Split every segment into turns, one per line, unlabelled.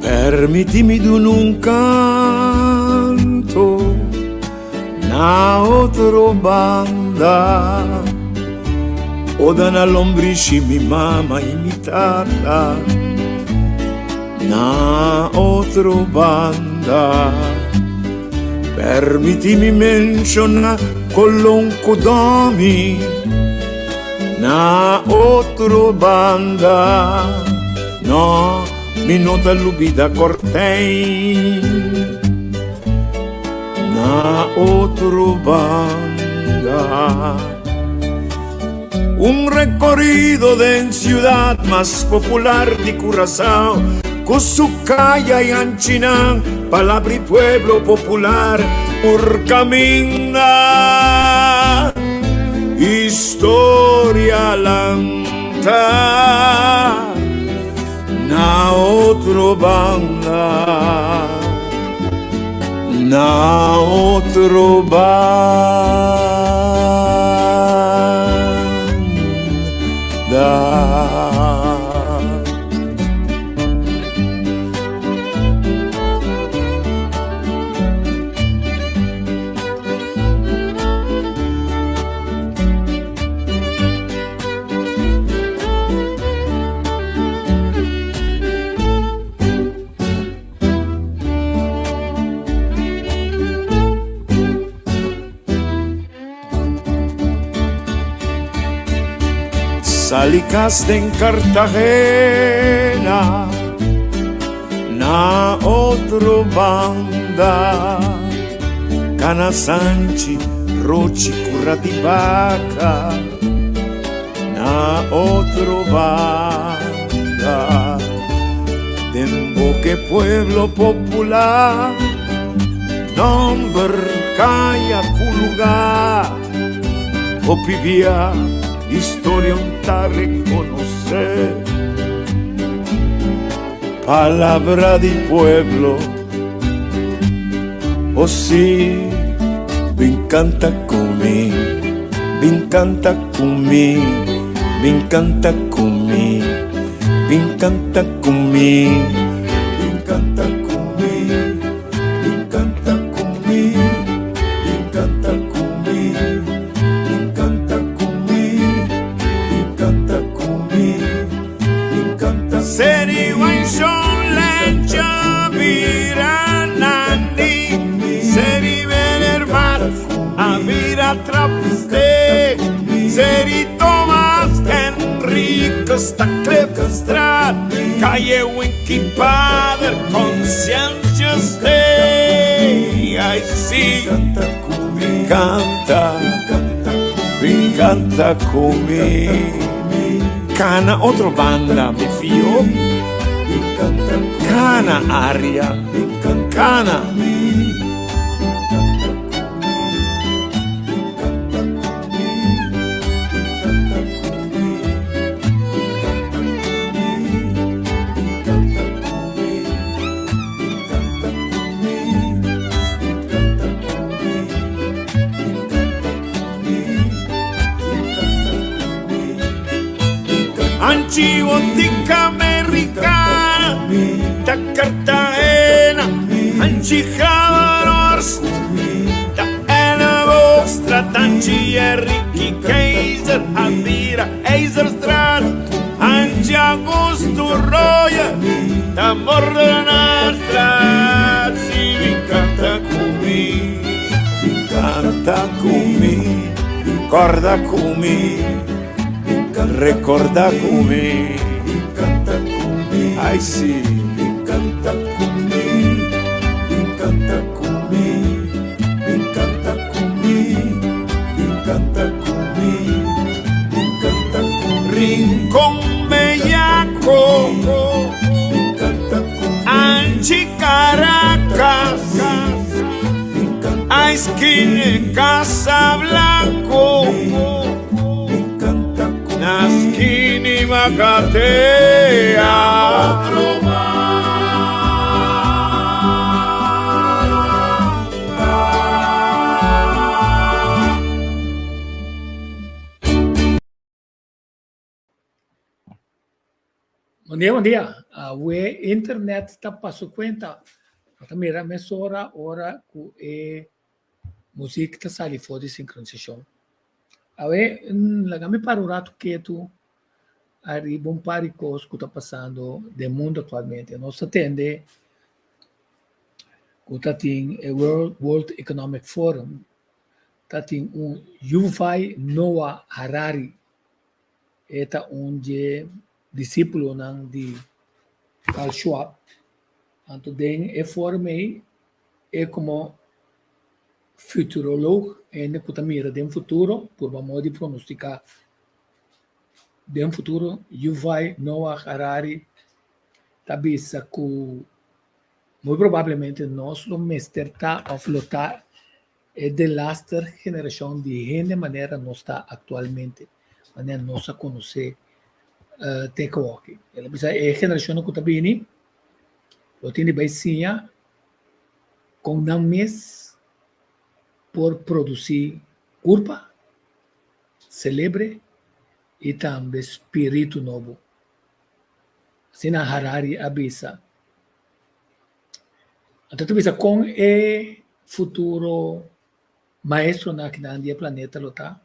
Permettimi d'un un canto, una otro banda, o da una lombrice mi mamma imitata, una otro banda. Permettimi menziona con l'oncodomi, una otro banda, no. Mi nota lubida cortei, na otro banda. Un recorrido de ciudad más popular de Curazao, con su calle y Anchinán, palabra y pueblo popular, por camina, historia lanta. Na otro banda, na otro banda. Salicaste en Cartagena, na otro banda, Cana Sanchi, Rochi, Curratibaca, na otro banda, Demboque pueblo popular, nombre calla culugar, Opivia, historia un ta reconocer, palabra de pueblo, oh sí, me encanta conmigo, me encanta conmigo, me encanta conmigo, me encanta conmigo, me encanta conmigo, me encanta conmigo, me encanta conmigo. Seri Wanshon Lencha Viranandi, Seri Venermat Avira Trapste, Seri Thomas Enrique Stacklebstrad, Calle Winky Padre Conscientious Day. I see, me encanta conmigo. Cana otro banda, mi figlio, Cana aria, Cana. Anchibotica americana, da Cartagena, Anchijadors, da Ena Vostra, Tanchi Enrique Kaiser, Avira, Eiserstrad, Anchi Augusto Roya, da Mordanastra, si mi canta cumi, corda cumi. Recorda come, ai sì, canta come, canta come, canta come, Blanco, Anchi Caracas, a esquina Casa Blanco, Nasquini Macatea.
Bom dia. We internet está passo conta. Mira, mesora ora ku e música está sali for de sincronização. Awe lagami para o rato que tu ari bom pari cos que está passando do mundo atualmente. Nós atende que tá tem o World Economic Forum, tá tem Yuval Noah Harari, eta onde discípulo nang di Carl Schwab, anto den formei como futurologo e ne kutamira den futuro por modo de pronosticar den futuro. Yuval Noah Harari tabisa que muito provavelmente nós lo mesterta a flotar e de lasta geração de gente maneira não está atualmente, maneira nós a conhecer Tekoki. Ela bisa geração que tabini lo tiene baisinha com não mes por produzir culpa, celebre e também espírito novo. Sina Harari abisa. Então tu bisa com o futuro maestro na kinandia planeta lota.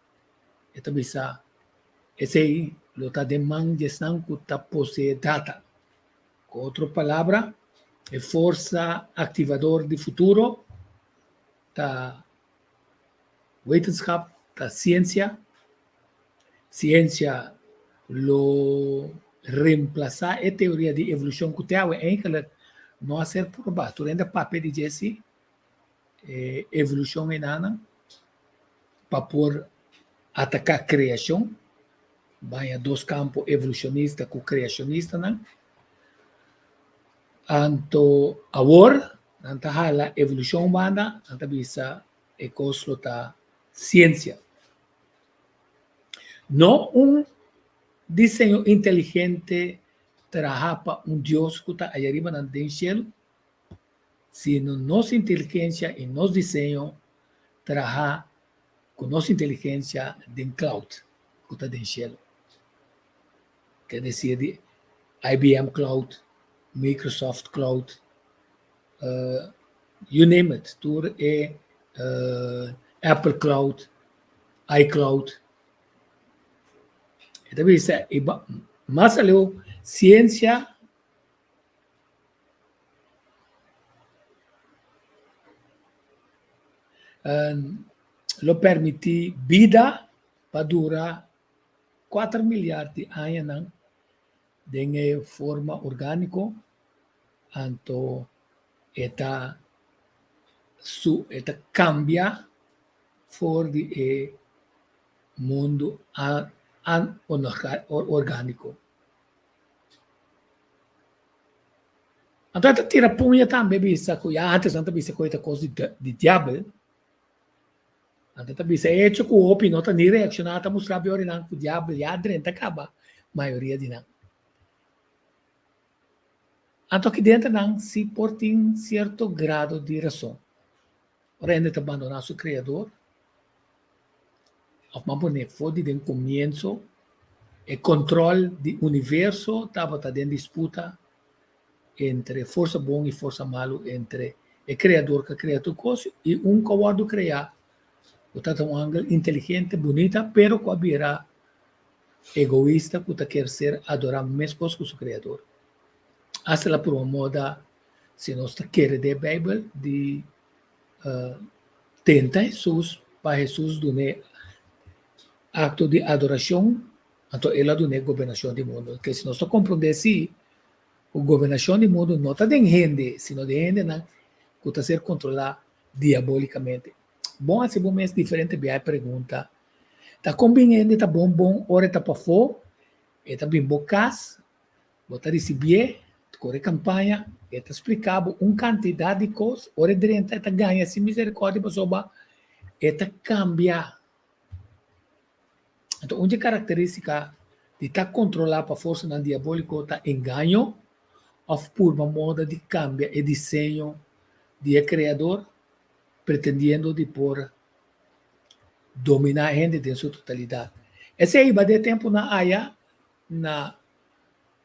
Eta bisa esse lota demanda que tá possui data. Com outra palavra, é força ativador de futuro, da wetenschap, da ciência lo reemplaçar a teoria de evolução que tem eigenlijk não ser provado. Tu ainda papel de Jesse, evolução enana, para por atacar a criação, vai a dois campos evolucionista com criacionista, não? Anto agora, nanta hala evolução humana, nanta bisa ecoslota ciência. Não desenho inteligente trabalha para Deus que está aí arriba no cielo, sino nossa inteligência e nosso desenho trabalha com nossa inteligência do cloud que está no cielo. Quer dizer, IBM Cloud, Microsoft Cloud, you name it. Tur é Apple Cloud, iCloud. Então, isso é mais além ciência lo permite vida para durar 4 milhões de anos de forma orgânica, anto eta cambia for de mundo orgânico. Então, tira punha também bisa que antes não bisa coisa de diabo. Então, bisa hecho que o opi não tá nem reaccionar, tá mostrar pior não que o diabo já dentro acaba maioria de não. Então, que dentro não se portem certo grado de razão. Ora, ainda tá abandonar seu criador. Of mapone fodi den comienzo e control di universo estava em disputa entre força bom e força malo, entre o criador que cria tu coisa e que criar. Portanto, ângulo inteligente, bonita, pero que havia egoísta que quer ser adorar mais coisas que o criador. Hasta la por moda, se nós queremos de Bíblia, de tenta Jesus, para Jesus donar acto de adoração, então ela dona governação do mundo. Porque se nós compreendemos assim, a governação do mundo não está de gente, sino de gente que está ser controlada diabolicamente. Bom, assim, bom, é diferente, bem a pergunta. Está conveniente, está bom, ora está para fora, está bem bocas, Botar receber, correr campanha, e te explicava quantidade de coisas, hora de renta, e ganha, se misericórdia, pessoa, e te cambia. Então, uma característica de estar controlado para a força não diabólica é engano, ou por uma moda de cambio e desenho de criador, pretendendo de por dominar a gente em sua totalidade. Esse aí vai ter tempo na área, na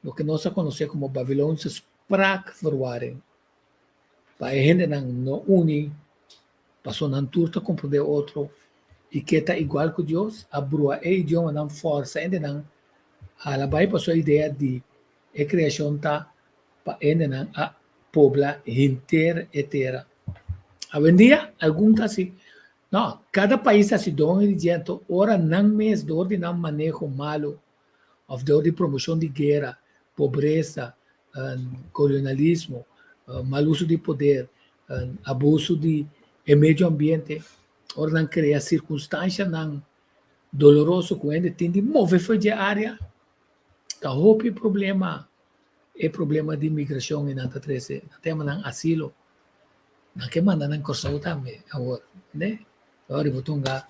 o que nós conhecemos como Babilônia, spraakverwarring. Para a gente não une, passou na turta compreender outro, e que está igual que Deus, a brua e idioma não força, ainda não, ela vai passou a ideia de a criação tá para ainda não a pobla inteira e terra. Hoje em dia, alguns assim, não, cada país se dona de jeito, ora não mesmo dor de não manejo malo, ou dor de promoção de guerra, pobreza, colonialismo, mau uso de poder, abuso de meio ambiente, ora não cria circunstância não doloroso que ainda tem de mover foi de área, que houve problema de imigração em nanta 13, tema ng asilo, na que manda ng corso também agora, né? Agora botou nga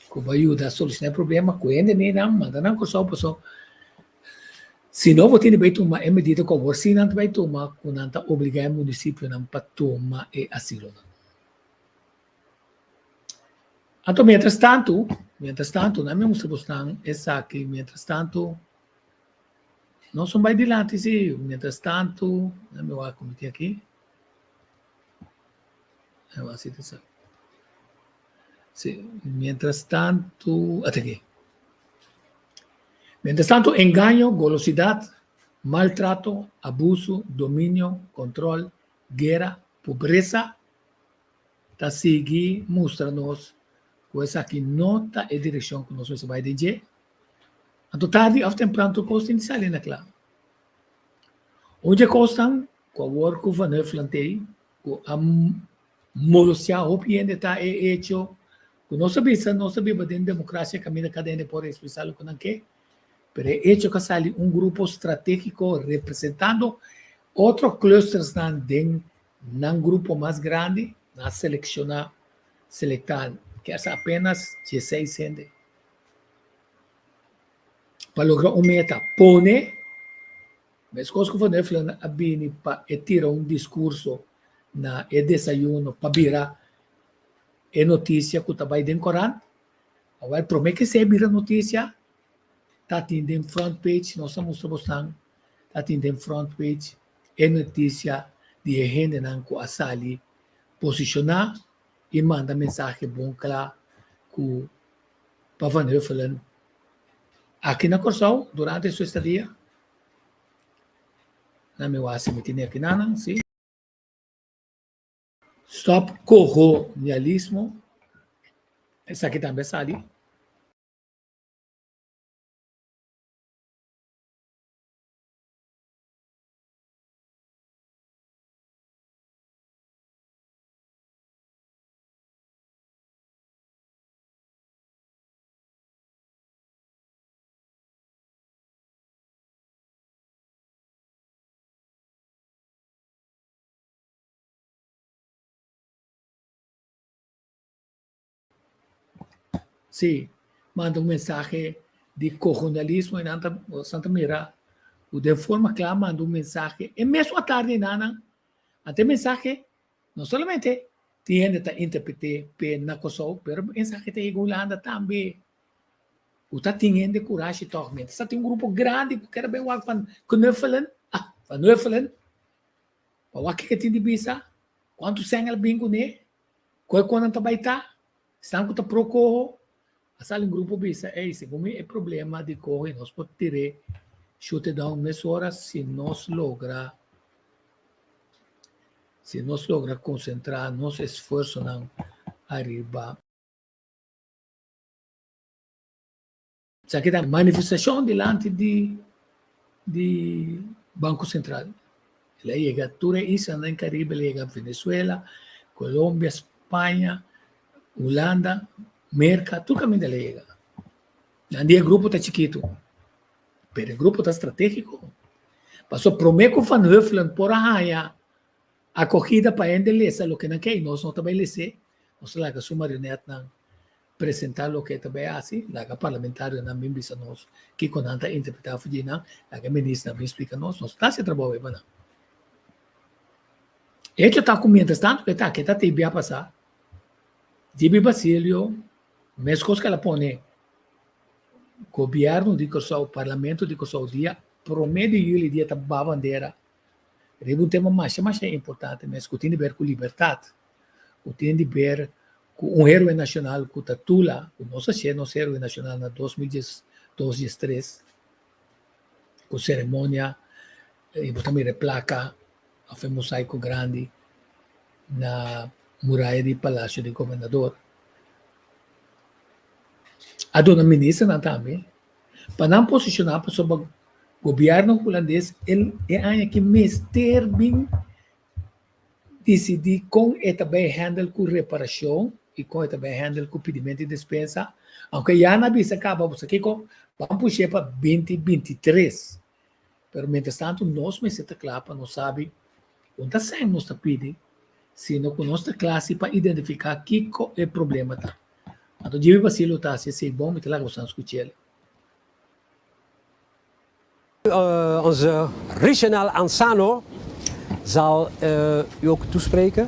ko ayuda a solucionar problema que ainda nem não manda ng corso pessoal. Se não você vai tomar medida com o se não vai tomar com nanta obrigar o município não para tomar asilo. Então, mientras tanto, na minha mostração essa aqui, mientras tanto, não são mais adiante, sim. Mientras tanto, na minha comitê aqui, eu vou assim, sim. Mientras tanto, até aqui. Mientras tanto, engano, golosidade, maltrato, abuso, domínio, controle, guerra, pobreza, está seguindo, mostra-nos que essa aqui nota e direção que nós vamos vai dizer. Então, tarde ou temprano, tu costa de sair, né, claro. Onde costam, com o work que eu falei, com a molosia, o que ainda está hecho, que não sabia, de democracia, caminha cadena por especial, com que pero hecho que sale grupo estratégico representando outros clusters de grupo mais grande, na seleccionar, que é apenas 16 gente. Para lograr uma meta, pone, mas coisa que eu falei, a Bini para tirar discurso na desayuno para virar notícia que está vai dentro do Corão, agora promete que se vira notícia, está atendendo front page, nós estamos mostrando, está atendendo front page, notícia de gente que a sali posicionar e manda mensagem bom claro que para Vanessa falando aqui na Corsol, durante a sua estadia, na minha wasi me tinha aqui na sim. Stop colonialismo, essa aqui também sali. Sim, manda mensagem de colonialismo em Santa Mira. De forma clara, manda mensagem. E mesmo à tarde, até mensagem, não somente tem que interpretar na Kosovo, mas mensagem está regulando também. O está tendo coragem totalmente. Só tem grupo grande que quer bem o que não é falando. Não é falando. O que tem de visa? Quanto sangue bem com ele? Qual quando está vai estar? Estão que está procurando. Asal um grupo bisa, segundo é problema de correr, nós podemos tirar chute down nessa hora se nós logra concentrar nosso esforço não arriba. Isso aqui é manifestação diante de Banco Central. Ela chega tudo isso no Caribe, ela chega Venezuela, Colômbia, Espanha, Holanda, Merca, tudo caminho dela chega. O grupo está chiquito, mas o grupo está estratégico. Paso promeco van Huffelen por haya acogida para endeleza lo que no que nos no também lese, nos la que su marioneta na presentar lo que também assim, la que parlamentário na mim bisa nos que con anta interpretar fugina, la que ministra me explica nos tá se trabalho bana. Hecho tá com mientras tanto que tá te a passar. Dibi Basilio, mescos que ela pone governo de Kosovo, parlamento de Kosovo dia promedio ele dia tá bandeira. É um tema mais importante, mas que tem a ver com liberdade, que tem a ver com herói nacional que está tula, o nosso herói nacional na 2003, com cerimônia, e também a placa, a mosaico grande na muralha do Palácio do Governador. A dona ministra também, para não posicionar sobre o governo holandês, ele é que mestre bem decidir com e também handle com reparação e com e também handle com pedimento de despesa, aunque já na bisa acaba você que com vamos puxar para 2023, pero mientras tanto nós me senta claro para nós sabe onde sai nós está pedindo, sino com nossa classe para identificar que é o problema tá. Então Jimmy Basilio tá se bom me lá gostando escutar.
Onze Richenal Ansano zal u ook toespreken.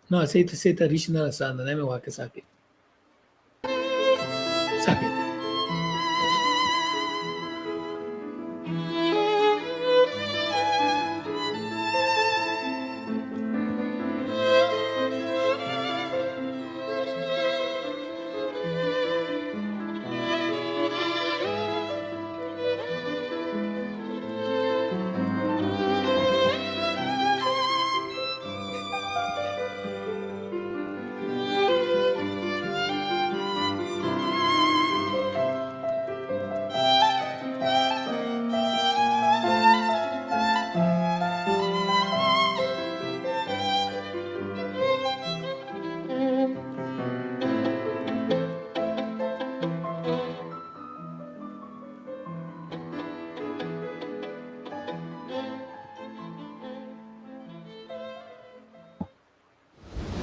Não, aceita Richenal Ansano, né, meu Wakasaki? Saki.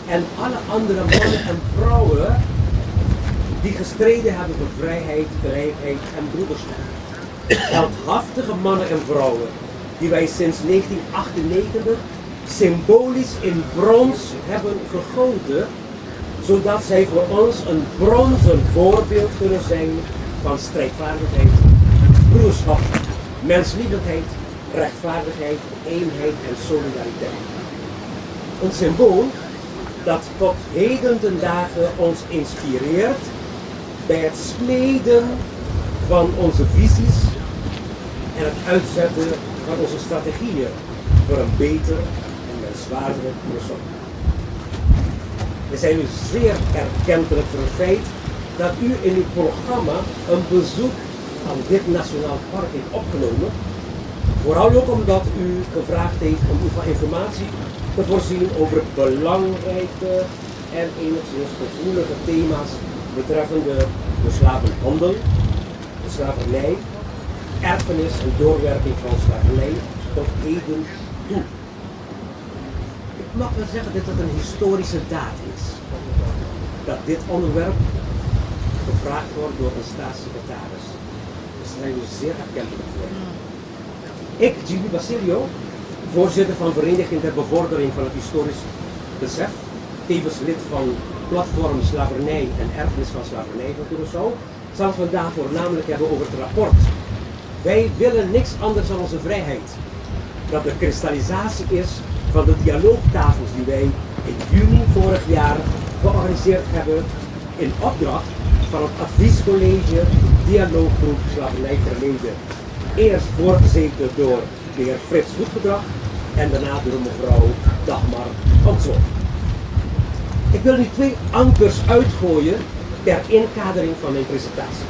En alle andere mannen en vrouwen die gestreden hebben voor vrijheid, gelijkheid en broederschap. Heldhaftige mannen en vrouwen die wij sinds 1998 symbolisch in brons hebben gegoten, zodat zij voor ons een bronzen voorbeeld kunnen zijn van strijdvaardigheid, broederschap, menslievendheid, rechtvaardigheid, eenheid en solidariteit. Een symbool dat tot heden ten dagen ons inspireert bij het smeden van onze visies en het uitzetten van onze strategieën voor een beter en menswaardiger persoon. We zijn u zeer erkentelijk voor het feit dat u in uw programma een bezoek aan dit nationaal park heeft opgenomen. Vooral ook omdat u gevraagd heeft om u van informatie te voorzien over belangrijke en enigszins gevoelige thema's betreffende de slavenhandel, de slavernij, erfenis en doorwerking van slavernij tot heden toe. Ik mag wel zeggen dat het een historische daad is. Dat dit onderwerp gevraagd wordt door een staatssecretaris. Dus daar zijn we zeer erkentelijk voor. Ik, Jimmy Basilio, voorzitter van Vereniging ter Bevordering van het Historisch Besef, tevens lid van Platform Slavernij en Erfenis van Slavernij van Curaçao, zal het vandaag voornamelijk hebben over het rapport. Wij willen niks anders dan onze vrijheid. Dat de kristallisatie is van de dialoogtafels die wij in juni vorig jaar georganiseerd hebben in opdracht van het adviescollege Dialooggroep Slavernijverleden. Eerst voorgezeten door de heer Frits Goedgedrag en daarna door mevrouw Dagmar Hansel. Ik wil nu 2 ankers uitgooien ter inkadering van mijn presentatie.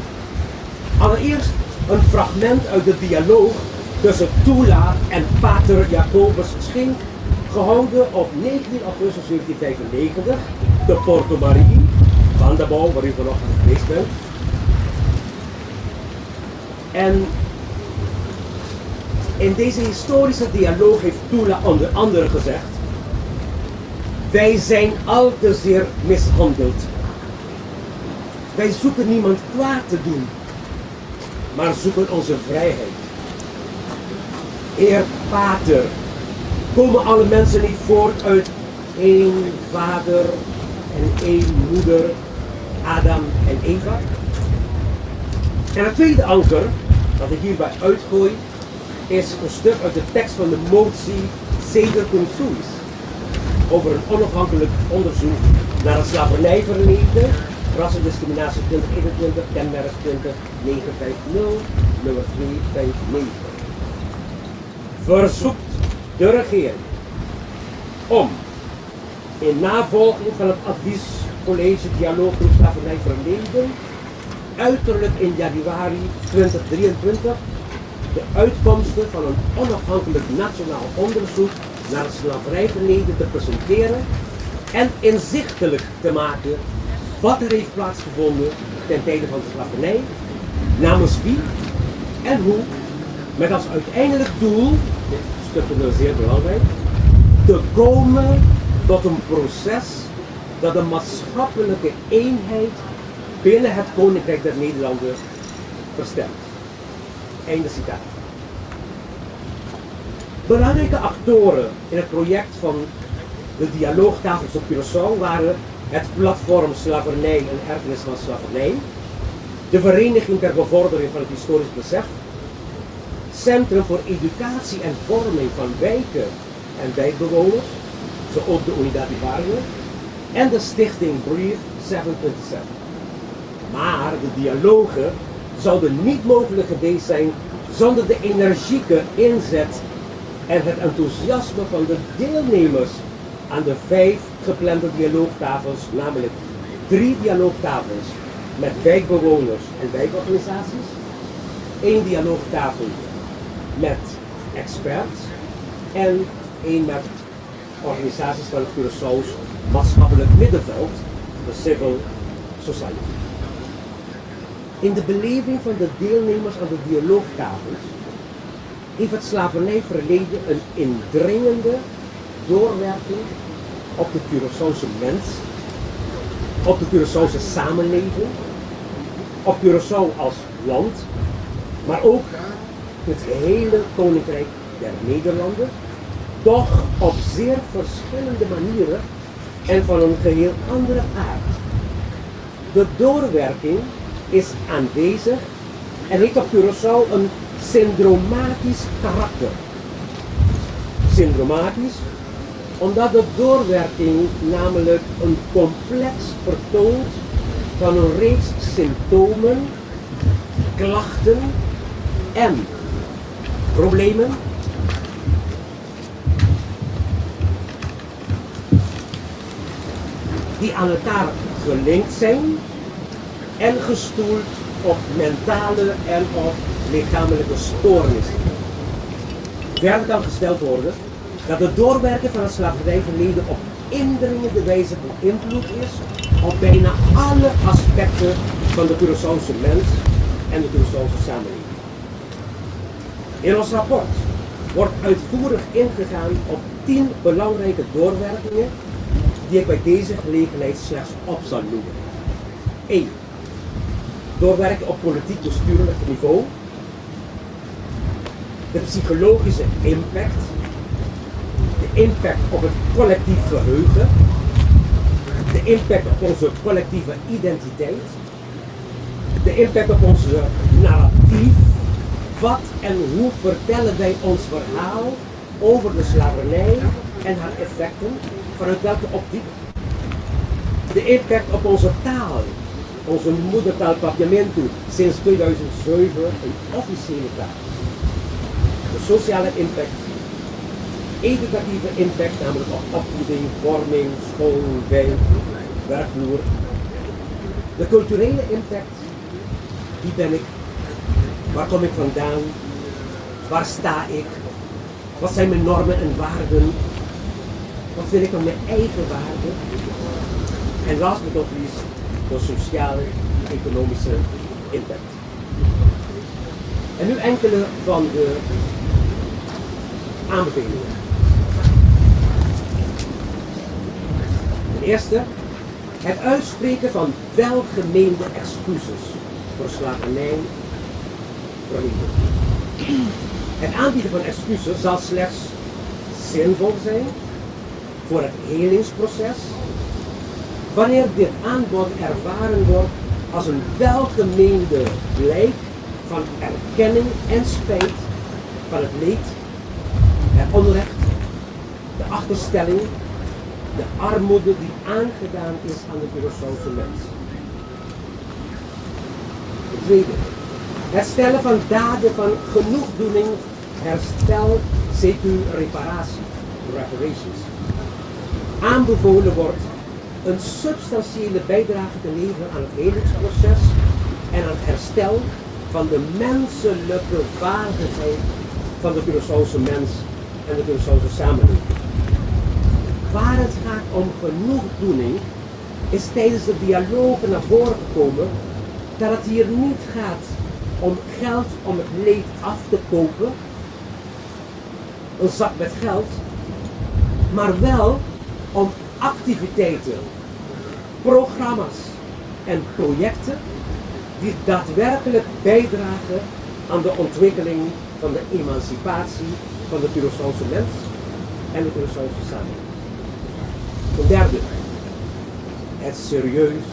Allereerst een fragment uit de dialoog tussen Tula en pater Jacobus Schink, gehouden op 19 augustus 1995 te Porto Marie, van de bouw waar u vanochtend geweest bent. In deze historische dialoog heeft Tula onder andere gezegd: wij zijn al te zeer mishandeld. Wij zoeken niemand kwaad te doen, maar zoeken onze vrijheid. Heer Pater, komen alle mensen niet voort uit één vader en één moeder, Adam en Eva? En het tweede anker, dat ik hierbij uitgooi, is een stuk uit de tekst van de motie Seder cum suis, over een onafhankelijk onderzoek naar het slavernijverleden, rassendiscriminatie 2021, kenmerk 20950, nummer 259. Verzoekt de regering om in navolging van het adviescollege Dialooggroep Slavernijverleden uiterlijk in januari 2023 de uitkomsten van een onafhankelijk nationaal onderzoek naar het slavernijverleden te presenteren en inzichtelijk te maken wat er heeft plaatsgevonden ten tijde van de slavernij, namens wie en hoe, met als uiteindelijk doel, dit stuk is zeer belangrijk, te komen tot een proces dat de maatschappelijke eenheid binnen het Koninkrijk der Nederlanden versterkt. Einde citaat. Belangrijke actoren in het project van de dialoogtafels op Curaçao waren het platform Slavernij en Erfenis van Slavernij, de Vereniging ter Bevordering van het Historisch Besef, Centrum voor Educatie en Vorming van Wijken en Wijkbewoners, zo ook de Unidad de Barrio, en de stichting Brief 727. Maar de dialogen zouden niet mogelijk geweest zijn zonder de energieke inzet en het enthousiasme van de deelnemers aan de 5 geplande dialoogtafels, namelijk 3 dialoogtafels met wijkbewoners en wijkorganisaties, 1 dialoogtafel met experts en 1 met organisaties van het Curaçao's maatschappelijk middenveld, de civil society. In de beleving van de deelnemers aan de dialoogtafels heeft het slavernijverleden een indringende doorwerking op de Curaçaose mens, op de Curaçaose samenleving, op Curaçao als land, maar ook het gehele Koninkrijk der Nederlanden, doch op zeer verschillende manieren en van een geheel andere aard. De doorwerking is aanwezig en heeft op Curaçao een syndromatisch karakter. Syndromatisch omdat de doorwerking namelijk een complex vertoont van een reeks symptomen, klachten en problemen die aan elkaar gelinkt zijn en gestoeld op mentale en of lichamelijke stoornissen. Verder kan gesteld worden dat het doorwerken van het slavernijverleden op indringende wijze van invloed is op bijna alle aspecten van de Curaçaose mens en de Curaçaose samenleving. In ons rapport wordt uitvoerig ingegaan op 10 belangrijke doorwerkingen die ik bij deze gelegenheid slechts op zal noemen. 1. Doorwerken op politiek-bestuurlijk niveau. De psychologische impact. De impact op het collectief geheugen. De impact op onze collectieve identiteit. De impact op onze narratief. Wat en hoe vertellen wij ons verhaal over de slavernij en haar effecten, vanuit welke optiek? De impact op onze taal, onze moedertaal Papiamento, sinds 2007 een officiële taal. De sociale impact, educatieve impact, namelijk op opvoeding, vorming, school, werkvloer. De culturele impact, wie ben ik? Waar kom ik vandaan? Waar sta ik? Wat zijn mijn normen en waarden? Wat vind ik van mijn eigen waarden? En last but not least, de sociale, economische impact. En nu enkele van de aanbevelingen. Ten eerste, het uitspreken van welgemeende excuses voor slavernij, verleden. Het aanbieden van excuses zal slechts zinvol zijn voor het helingsproces, wanneer dit aanbod ervaren wordt als een welgemeende blijk van erkenning en spijt van het leed, het onrecht, de achterstelling, de armoede die aangedaan is aan de Curaçaose mens. Ten tweede, het stellen van daden van genoegdoening, herstel, CQ, reparatie, reparations. Aanbevolen wordt een substantiële bijdrage te leveren aan het helingsproces en aan het herstel van de menselijke waardigheid van de Curaçaose mens en de Curaçaose samenleving. Waar het gaat om genoegdoening is tijdens de dialoog naar voren gekomen dat het hier niet gaat om geld om het leed af te kopen, een zak met geld, maar wel om activiteiten, programma's en projecten die daadwerkelijk bijdragen aan de ontwikkeling van de emancipatie van de Curaçaose mens en de Curaçaose samenleving. Ten derde, het serieus,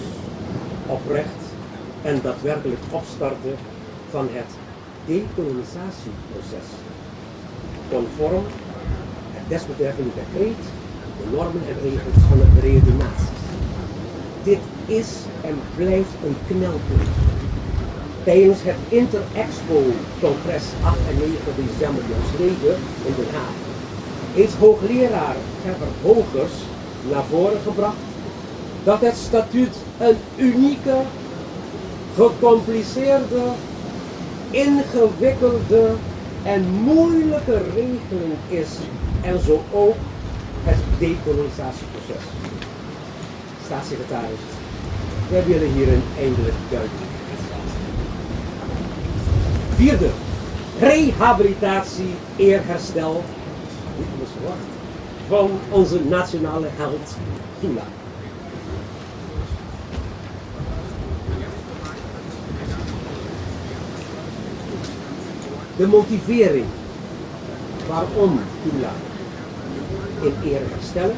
oprecht en daadwerkelijk opstarten van het dekolonisatieproces, conform het desbetreffende decreet, de normen en regels van de Verenigde Naties. Dit is en blijft een knelpunt. Tijdens het Interexpo-congres 8 en 9 december jongsleden in Den Haag heeft hoogleraar Gerber Hogers naar voren gebracht dat het statuut een unieke, gecompliceerde, ingewikkelde en moeilijke regeling is en zo ook het dekolonisatieproces. Staatssecretaris, wij willen hierin eindelijk duidelijk. Vierde, rehabilitatie, eerherstel, niet anders verwacht, van onze nationale held Tula. De motivering waarom Tula in ere herstellen,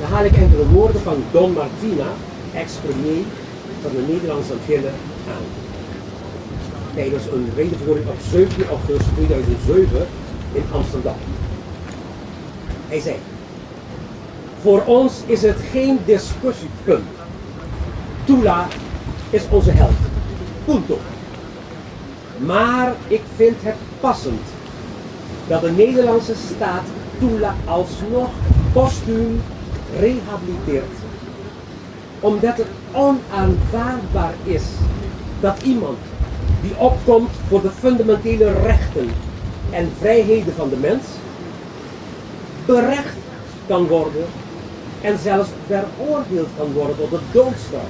dan haal ik enkele woorden van Don Martina, ex-premier van de Nederlandse Antillen, aan. Tijdens een redevoering op 17 augustus 2007 in Amsterdam. Hij zei: voor ons is het geen discussiepunt. Tula is onze held. Punto. Maar ik vind het passend dat de Nederlandse staat Tula alsnog postuum rehabiliteert. Omdat het onaanvaardbaar is dat iemand die opkomt voor de fundamentele rechten en vrijheden van de mens, berecht kan worden en zelfs veroordeeld kan worden tot de doodstraf.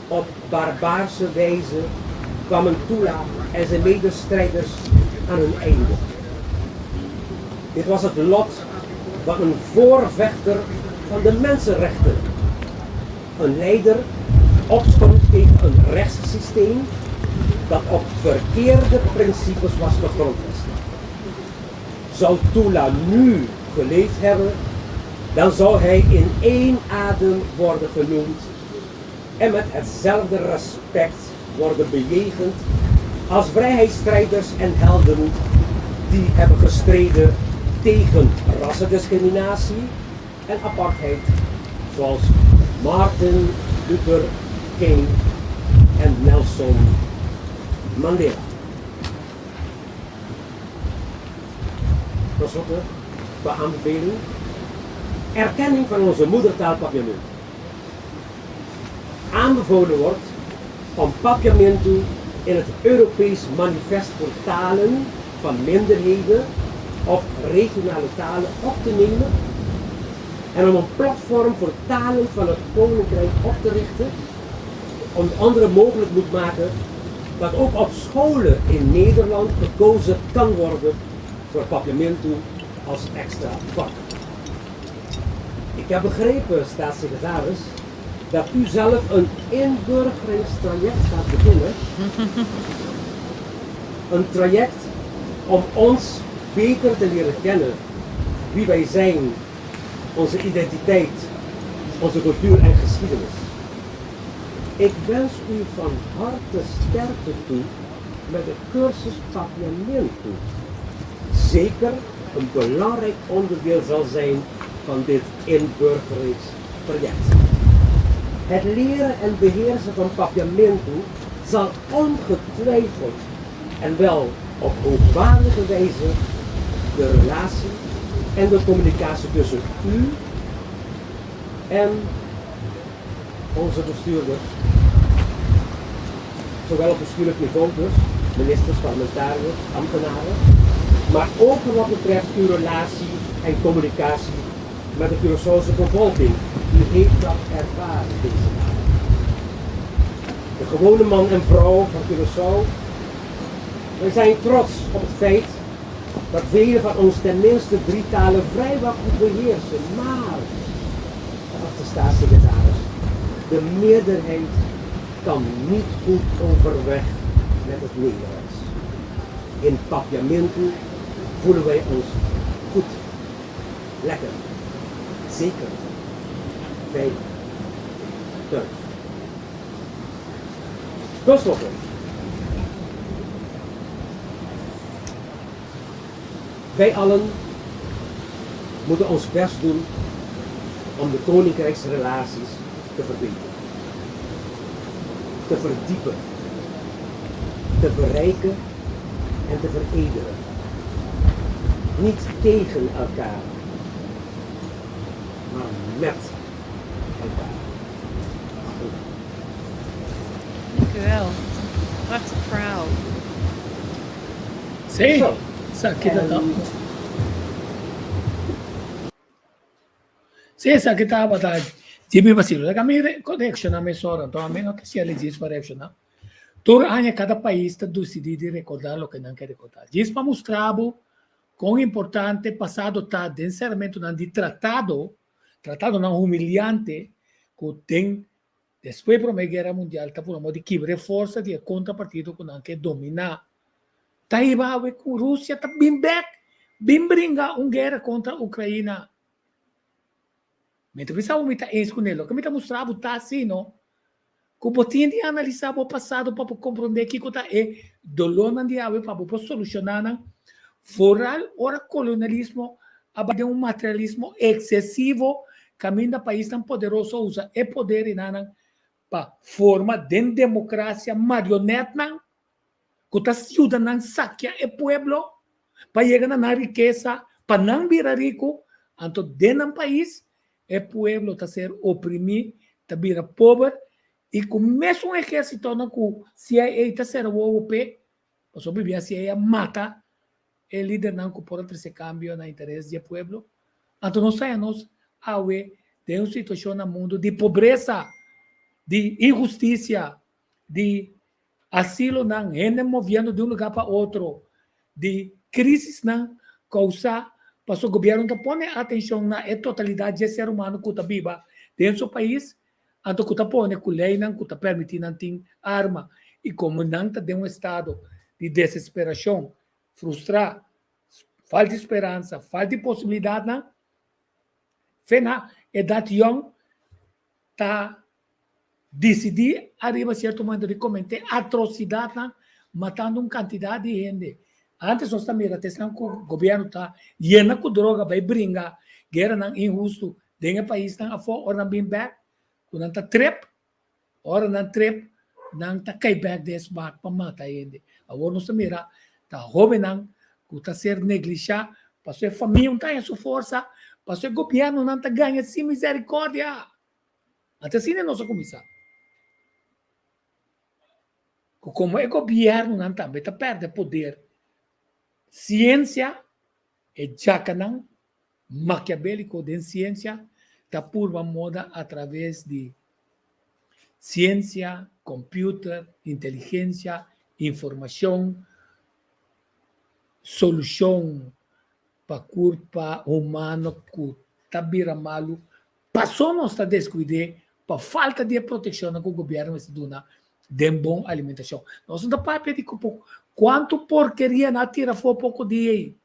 Op barbaarse wijze kwamen Tula en zijn medestrijders aan hun einde. Dit was het lot van een voorvechter van de mensenrechten. Een leider opstond tegen een rechtssysteem dat op verkeerde principes was gegrondvest. Zou Tula nu geleefd hebben, dan zou hij in één adem worden genoemd en met hetzelfde respect worden bejegend als vrijheidsstrijders en helden die hebben gestreden tegen rassendiscriminatie en apartheid, zoals Martin Luther King en Nelson Mandela. Ten slotte, qua aanbeveling, erkenning van onze moedertaal Papiamento. Aanbevolen wordt om Papiamento in het Europees Manifest voor Talen van minderheden of regionale talen op te nemen en om een platform voor talen van het Koninkrijk op te richten, onder andere mogelijk moet maken dat ook op scholen in Nederland gekozen kan worden voor papiamento als extra vak. Ik heb begrepen, staatssecretaris, dat u zelf een inburgeringstraject gaat beginnen. Een traject om ons beter te leren kennen wie wij zijn, onze identiteit, onze cultuur en geschiedenis. Ik wens u van harte sterkte toe met de cursus Papiamento. Zeker een belangrijk onderdeel zal zijn van dit inburgeringstraject. Het leren en beheersen van Papiamento zal ongetwijfeld en wel op hoogwaardige wijze de relatie en de communicatie tussen u en onze bestuurders, zowel op bestuurlijk niveau dus, ministers, parlementariërs, ambtenaren, maar ook wat betreft uw relatie en communicatie met de Curaçaose bevolking. U heeft dat ervaren deze dagen. De gewone man en vrouw van Curaçao, wij zijn trots op het feit dat velen van ons tenminste 3 talen vrijwel goed beheersen, maar, geachte staatssecretaris, de meerderheid kan niet goed overweg met het Nederlands. In Papiamento voelen wij ons goed, lekker, zeker, veilig, thuis. Tenslotte, wij allen moeten ons best doen om de koninkrijksrelaties te verbeteren, te verdiepen, te verrijken en te veredelen. Niet tegen elkaar, maar met elkaar.
Dank u wel. Prachtig verhaal.
Sim,
Zo.
Essa que estava da Jibi Basilo, da mire correction a mesora, então a mim não se elegis correction, não. Tur anha cada país está decidido recordar o que não quer recordar. Diz para mostrar quão importante passado está de encerramento de tratado não humilhante que tem depois da Primeira Guerra Mundial, está por um modo de quebrar força de contrapartido que não quer dominar. Está aí com a Rússia, está bem back, bem brinca uma guerra contra a Ucrânia. Mas precisamos estar com ele. Como está mostrado, está assim, não? Que você de analisar o passado para compreender que está é dolor na diabo para solucionar fora o colonialismo, de um materialismo excessivo, caminho do país tão poderoso usa é poder e para forma de democracia marioneta, que está ciudadano saquear o pueblo para chegar na riqueza, para não virar rico, então dentro do país o pueblo está ser oprimido, está virar pobre, e com mesmo um exército não que se está ser o OP, para sobreviver se ela mata o líder não que pode fazer cambio no interesse do pueblo, então nós saímos a de uma situação no mundo de pobreza, de injustiça, de asilo não gente movendo de um lugar para outro, de crises não causar para o governo que põe atenção na totalidade de ser humano que está viva dentro do país, então que está põe que lei não que está permitindo ter arma e como não está de um estado de desesperação, frustrar, falta de esperança, falta de possibilidade, não, fena idade young está decidir arriba a certo momento de cometer atrocidade, não, matando uma quantidade de gente. Antes nós também atenção que o governo está lleno com droga, vai brincar, guerra não injusto, dentro do país não afora, ora não bem back, quando está trap, ora não trap, não está cai back desse barco para matar gente. Agora nós também está jovem não, que está ser negligenciado, para sua família não tem a sua força, para seu governo não está ganhando sem misericórdia. Até assim é nossa comissão. Como o governo não também está perdendo poder, ciência é jacanão, maquiavélico de ciência, está por uma moda através de ciência, computer, inteligência, informação, solução para culpa humano que tabira malu, passou não está descuidado para falta de proteção que o governo está dando de boa alimentação. Nós não podemos pedir quanto porqueria na tira for pouco de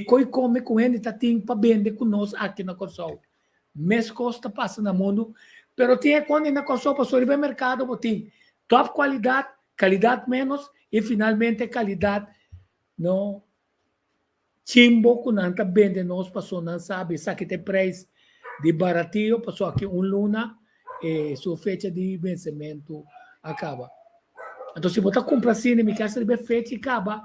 coi come com ele tá tem para vender com nós aqui na Corsol. Mês costa passa no mundo, pero tem quando na Corsol para sobre o mercado tem top qualidade, qualidade menos e finalmente qualidade não chimbo que não tá vende nós passou não sabe sabe que tem preço de baratinho passou aqui luna e sua fecha de vencimento acaba. Então se você compra assim na minha casa de fecha acaba,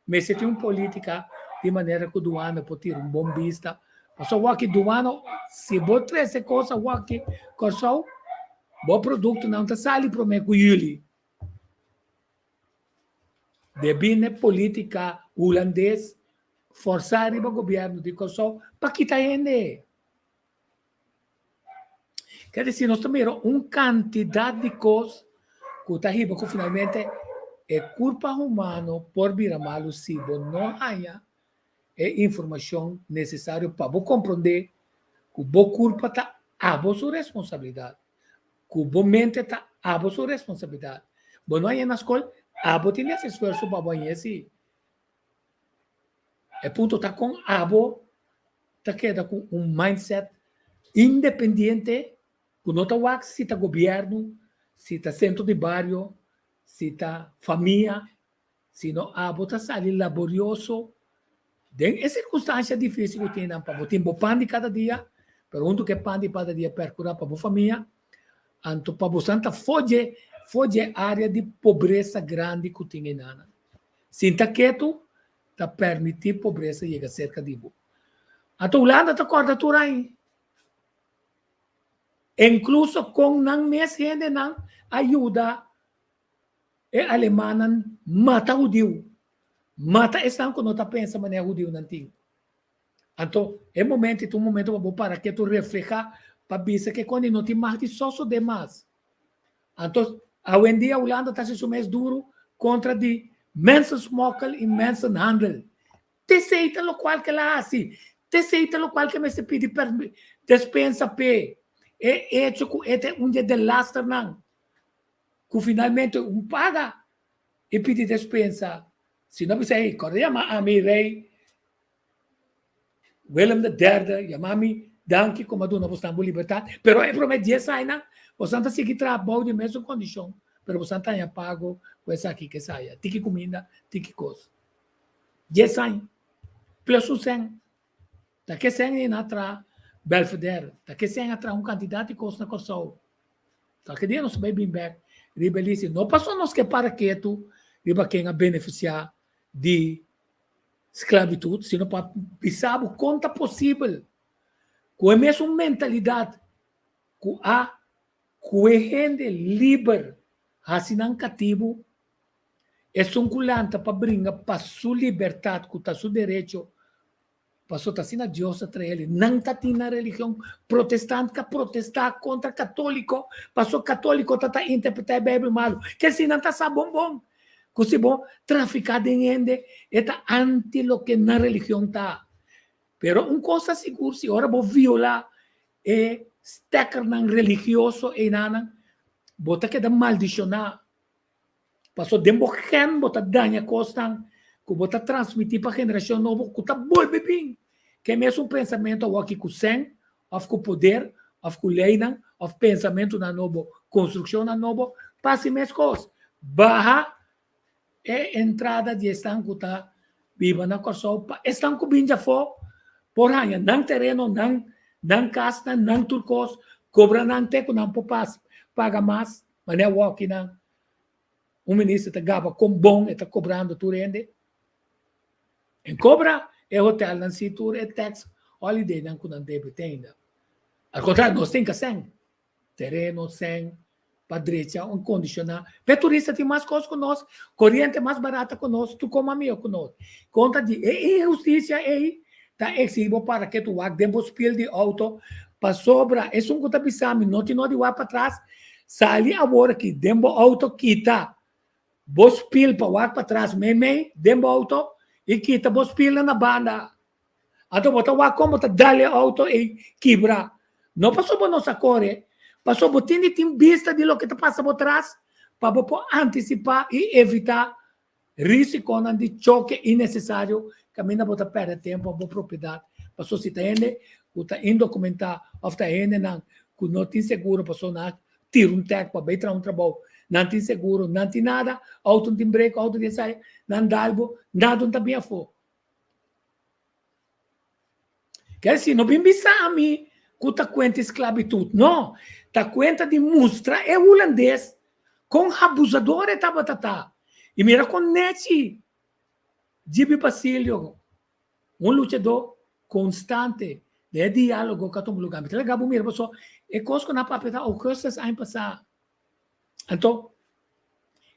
mas se tem uma política de maneira que o doano pode ter bom vista. Passou aqui doano se você traz essa coisa aqui Corsol bom produto não tá sali para mim com ele. Debine política holandês forçar o governo de Kosovo para quitar ele. Quer dizer, nós temos uma quantidade de coisas que está riba que finalmente é culpa humana por vir malo se não há informação necessária para compreender que a culpa está a sua responsabilidade, que a mente está a sua responsabilidade. Não há na escola, tem esse esforço para conhecer. É ponto está com está queda com mindset independente, que não está se está governo, se está centro de bairro, se está família, se não está sali laborioso. É circunstância difícil que tem para tem pan de cada dia, pergunto que pan de cada dia percurar para a família, anto para você foge área de pobreza grande que tem na. Sinta quieto, tá permitir pobreza chegar cerca de você. A tua Holanda tá corda tu aí. Incluso com não mes gente não ajuda e alemã mata o judeu. Mata estão quando tá pensa maneira judeu não tem. Então, é momento para que tu refleja para ver que quando não tem mais de sócio demais. Então, hoje em dia a Holanda está se mais duro contra de mensensmokkel e mensenhandel. Te aceita lo qual que ela hace. Te aceita lo qual que me se pede per despensa pe. E hecho que é um dia de lastre não. Que finalmente paga e pede despensa. Se não você aí, correia a mi rei Willem III, chamami danke como a dona você liberdade, pero é promete 10 anos, você não seguir trabalho de mesma condição, pero você não pago com essa aqui que saia, tiki comida, tiki coisa. 10 anos, plus o 100, tá que 100 atrás, Belvedere, tá que 100 atrás um candidato de coisa na Kosovo, tá que dia nós vai bem back, ribelice, não passou nós que para quieto, riba quem a beneficiar de esclavitud, sino para pensar o quanto possível, com a mesma mentalidade que a gente livre, assim não cativo, é sunculanta para brincar para sua liberdade, para seu direito, para sua tacina Deus atrás ele, não está na religião protestante que protestar contra católico, para sua católico está interpretar a Bíblia mal, que assim não está sabendo bom. Così bom, traficar de gente é anti lo que na religião está. Pero uma coisa segura, se ora vou violar e stecker ng religioso e nanan, bota que da maldicionar. Passou dembo gen, bota danha costan, que bota transmitir para a geração nova, que tá volve bem. Que é mesmo pensamento aqui com sen, of com poder, of com lei, of pensamento na novo, construção na novo, passe mesmo coisa. Barra é entrada de estanco tá viva na Kosovo, estanco binja fo, por hanya, não terreno, não casa, não turcos, cobra não teco, não popas, paga mais, mas é o aqui não. O ministro está gaba com bom, está cobrando tu rende. Em cobra, é hotel, não se tu é tax, holiday, não com não deve ter ainda. Ao contrário, nós temos que sem terreno, sem padrecha, um condicionar. O turista tem mais coisas conosco, corrente mais barata conosco, tu como amigo conosco. Conta de justiça, tá exibo para que tu vá dentro do de auto, para sobra, é um que pisami, não te não de para trás, sali agora que dentro do auto quita, bos pil para trás, dentro do auto, e quita bos pil na banda. Ato bota wa como ta dali auto e quebra. Não passou por nossa corre, passou por tem vista de lo que tá passa por trás, para poder antecipar e evitar risco de choque innecessário, que a mina bota perder tempo para propriedade. Passou se tá indocumentado, ou tá não, que não tem seguro, passou na tira tec para bem um trabalho, não tem seguro, não tem nada, auto tem break, auto de sair, não dá nada não tá bem a for. Quer dizer, não vem pensar a mim que tá conta esclavitud, não, tá conta de mostra é holandês com abusador e tabatata. E mira com Neti, Gibi Basilio, lutador constante de diálogo com todo lugar. Então, Gabo mira, pessoal, é coisa que na papeta ou coisas aí passar. Então,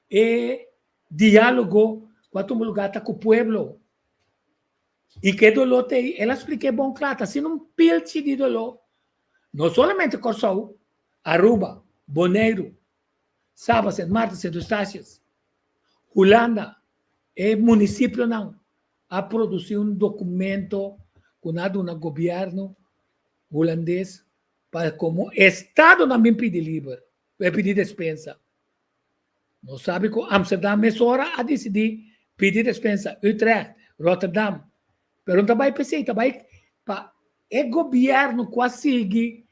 é diálogo com todo lugar tá com o pueblo. E que dolor tem, ela explica bom claro, assim um pilche de dolor. Não somente Corsou, Aruba, Bonaire, Sábado, São Marta, São Eustácios, Holanda, é município não, a produzir documento com o governo holandês para como Estado também pedir livre, pedir dispensa. Não sabe que Amsterdã é hora a decidir pedir dispensa, Utrecht, Rotterdam. Pero também pensei, também para o governo quase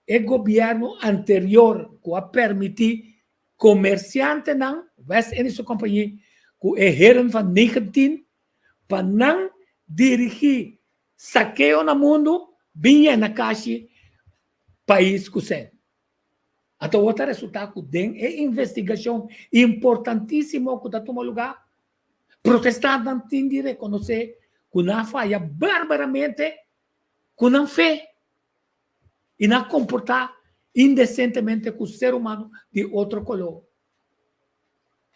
o governo anterior que a permitir comerciante não, West Indische Companhia, que é heren van 19 para não dirigir saqueio no mundo, vinha na caixa país que você. Então, outro resultado tem é investigação importantíssima que está tomando lugar. Protestante não tem de reconhecer que não falha barbaramente, que não fez e não comportar indecentemente com o ser humano de outro color.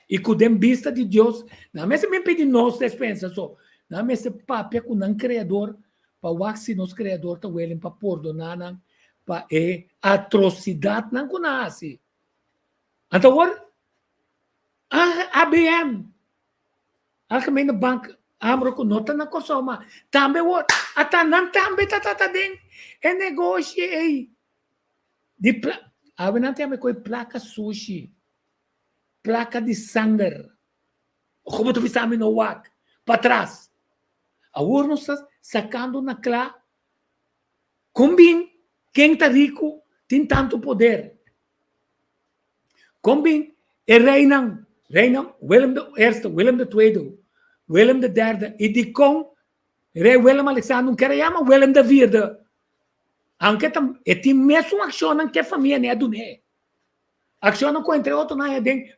E que dem vista de Deus, não é me pedir nós despensa só, não é esse papel com o criador, para o se nos criador está willing para perdonar, para a atrocidade não conhece. Então, a ABM, a Gemeente Bank, Amro com nota na Kosoma, também o atanan também tá dentro, é negócio aí. De a não tem a ver placa sushi, placa de sangue, como tu viste a mim no WAC, para trás. A urna está sacando na clá, combin, quem está rico tem tanto poder. Combin, é reina, Willem I, Willem II, Willem III, e de com, rei Willem Alexander, que chama Willem IV. Anche tem mesmo ação que a família não é do né. Ação com entre outros na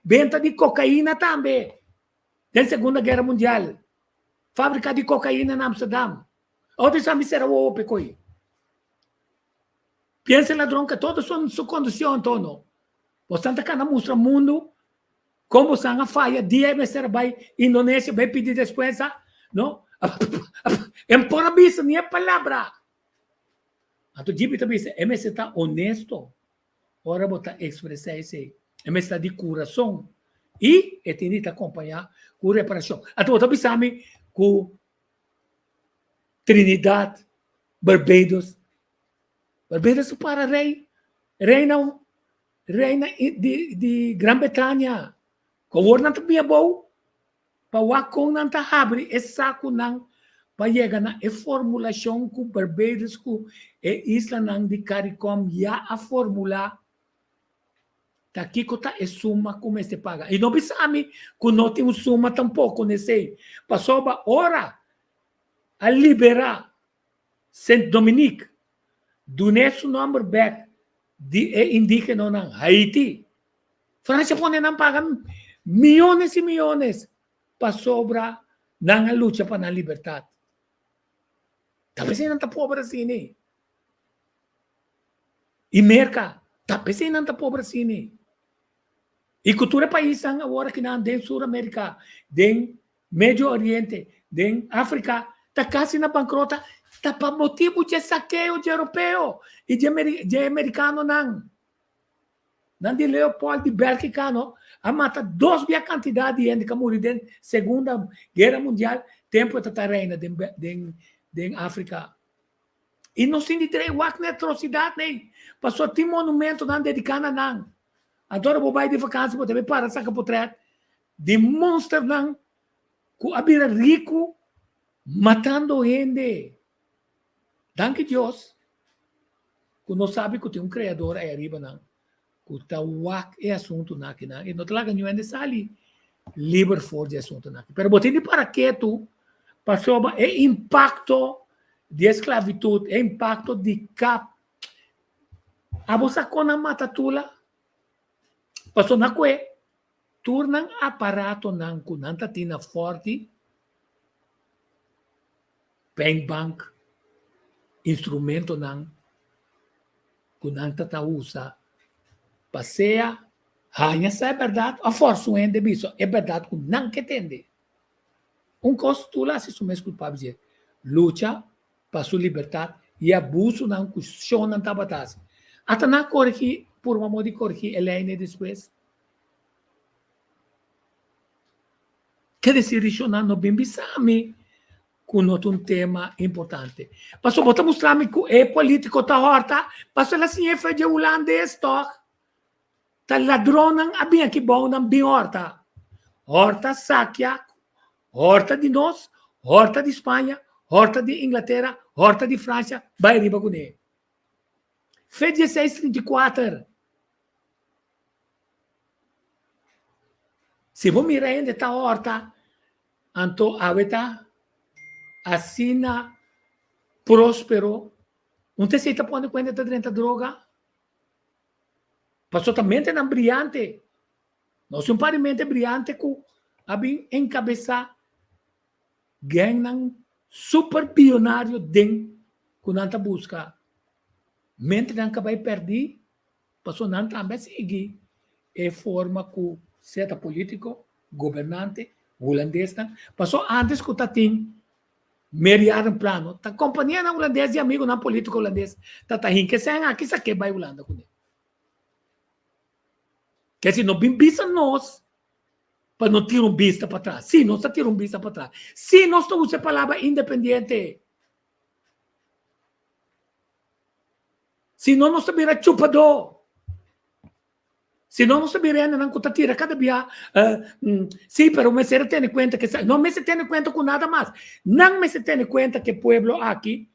venda de cocaína também. Da Segunda Guerra Mundial. Fábrica de cocaína na Amsterdã. Outros também serão o pecoi. Pensa ladrão que todos são sua condição, Tono. Portanto, cada mostra mundo como são a falha. Dia vai ser vai Indonésia vai pedir despensa, não? Empora bisa nem a palavra. Então, Gibi também diz, MS está honesto, ora botar expressar esse, MS está de coração, e tem que acompanhar com reparação. Então, também sabe que Trinidad, Barbados para reina de Grã-Bretanha, que o não também é bom, para o com não está abre, esse saco não, para chegar na formulação que Barbados e Isla de CARICOM já a formula tá aqui que tá suma como se paga e não precisa que não tem suma tampouco nesse passou a hora a liberar Saint Dominique do nosso number back de indígena na Haiti. França pode não pagar milhões e milhões para sobra na luta para a liberdade. Talvez não está pobre assim, e merca, talvez não está pobre assim. E cultura país agora que não tem Sul-América, tem Médio Oriente, tem África, está quase na bancarrota, está para motivo de saqueio de europeu e de americano não. Não de Leopold de Bélgica, não. A mata 2 vezes a quantidade de gente que morreu na Segunda Guerra Mundial, tempo da reina de em África. E não se direito wak na atrocidade, nem. Passou tem monumento não dedicado não. Agora vou vai de vacância, vou também para sacar portrait de monstro não, que abira rico matando gente. Danke Deus. Que não sabe que tem um criador aí arriba não. Que tá wak é assunto não que não. E não te laga nenhum de sali. Livre for de assunto não. Pero botei para que tu passou é impacto de esclavitud, é impacto de cap. A você quando mata tula, passou na que tornam aparato não com nanta tina forte, bank bank, instrumento não com nanta ta usa, passeia, hanha se é verdade, a força o ende bicho, é verdade que não que entende. Costo lá se sumés culpável, luta para sua liberdade e abuso não custiona tabatas. Até na cor que por uma modo de cor que ele é depois. Que dizer isso não bem bisame com um tema importante. Passou botar mostrar me que é político tá horta, passou lá sim é de holandês toc. Tá ladrão a bem aqui bom não bem horta. Horta saquia, horta de nós, horta de Espanha, horta de Inglaterra, horta de França, vai riba com ele. Fez 1634. Se você mirar ainda esta horta, então aveta assina próspero, não tem se está pondo conta de 30 droga. Passou também na brilhante. Não é um parimento brilhante que abim encabeçar ganham super bilionário dentro com nanta busca. Mente não vai perder, passou não também seguir é forma que certa político, governante, holandês, passou antes que tá tem meriar um plano, tá companhia na holandês e amigo na político holandês, tá que sem aqui isso aqui vai Holanda com ele. Que se não bem vista nós para não tirar um vista para trás, se não está tirando um vista para trás, se nós estamos usando a palavra independente. Se não sabia chupador. Se não sabia não tira cada dia. Sim, pero me se tem conta que não me se tem conta com nada mais. Não me se tem conta que o povo aqui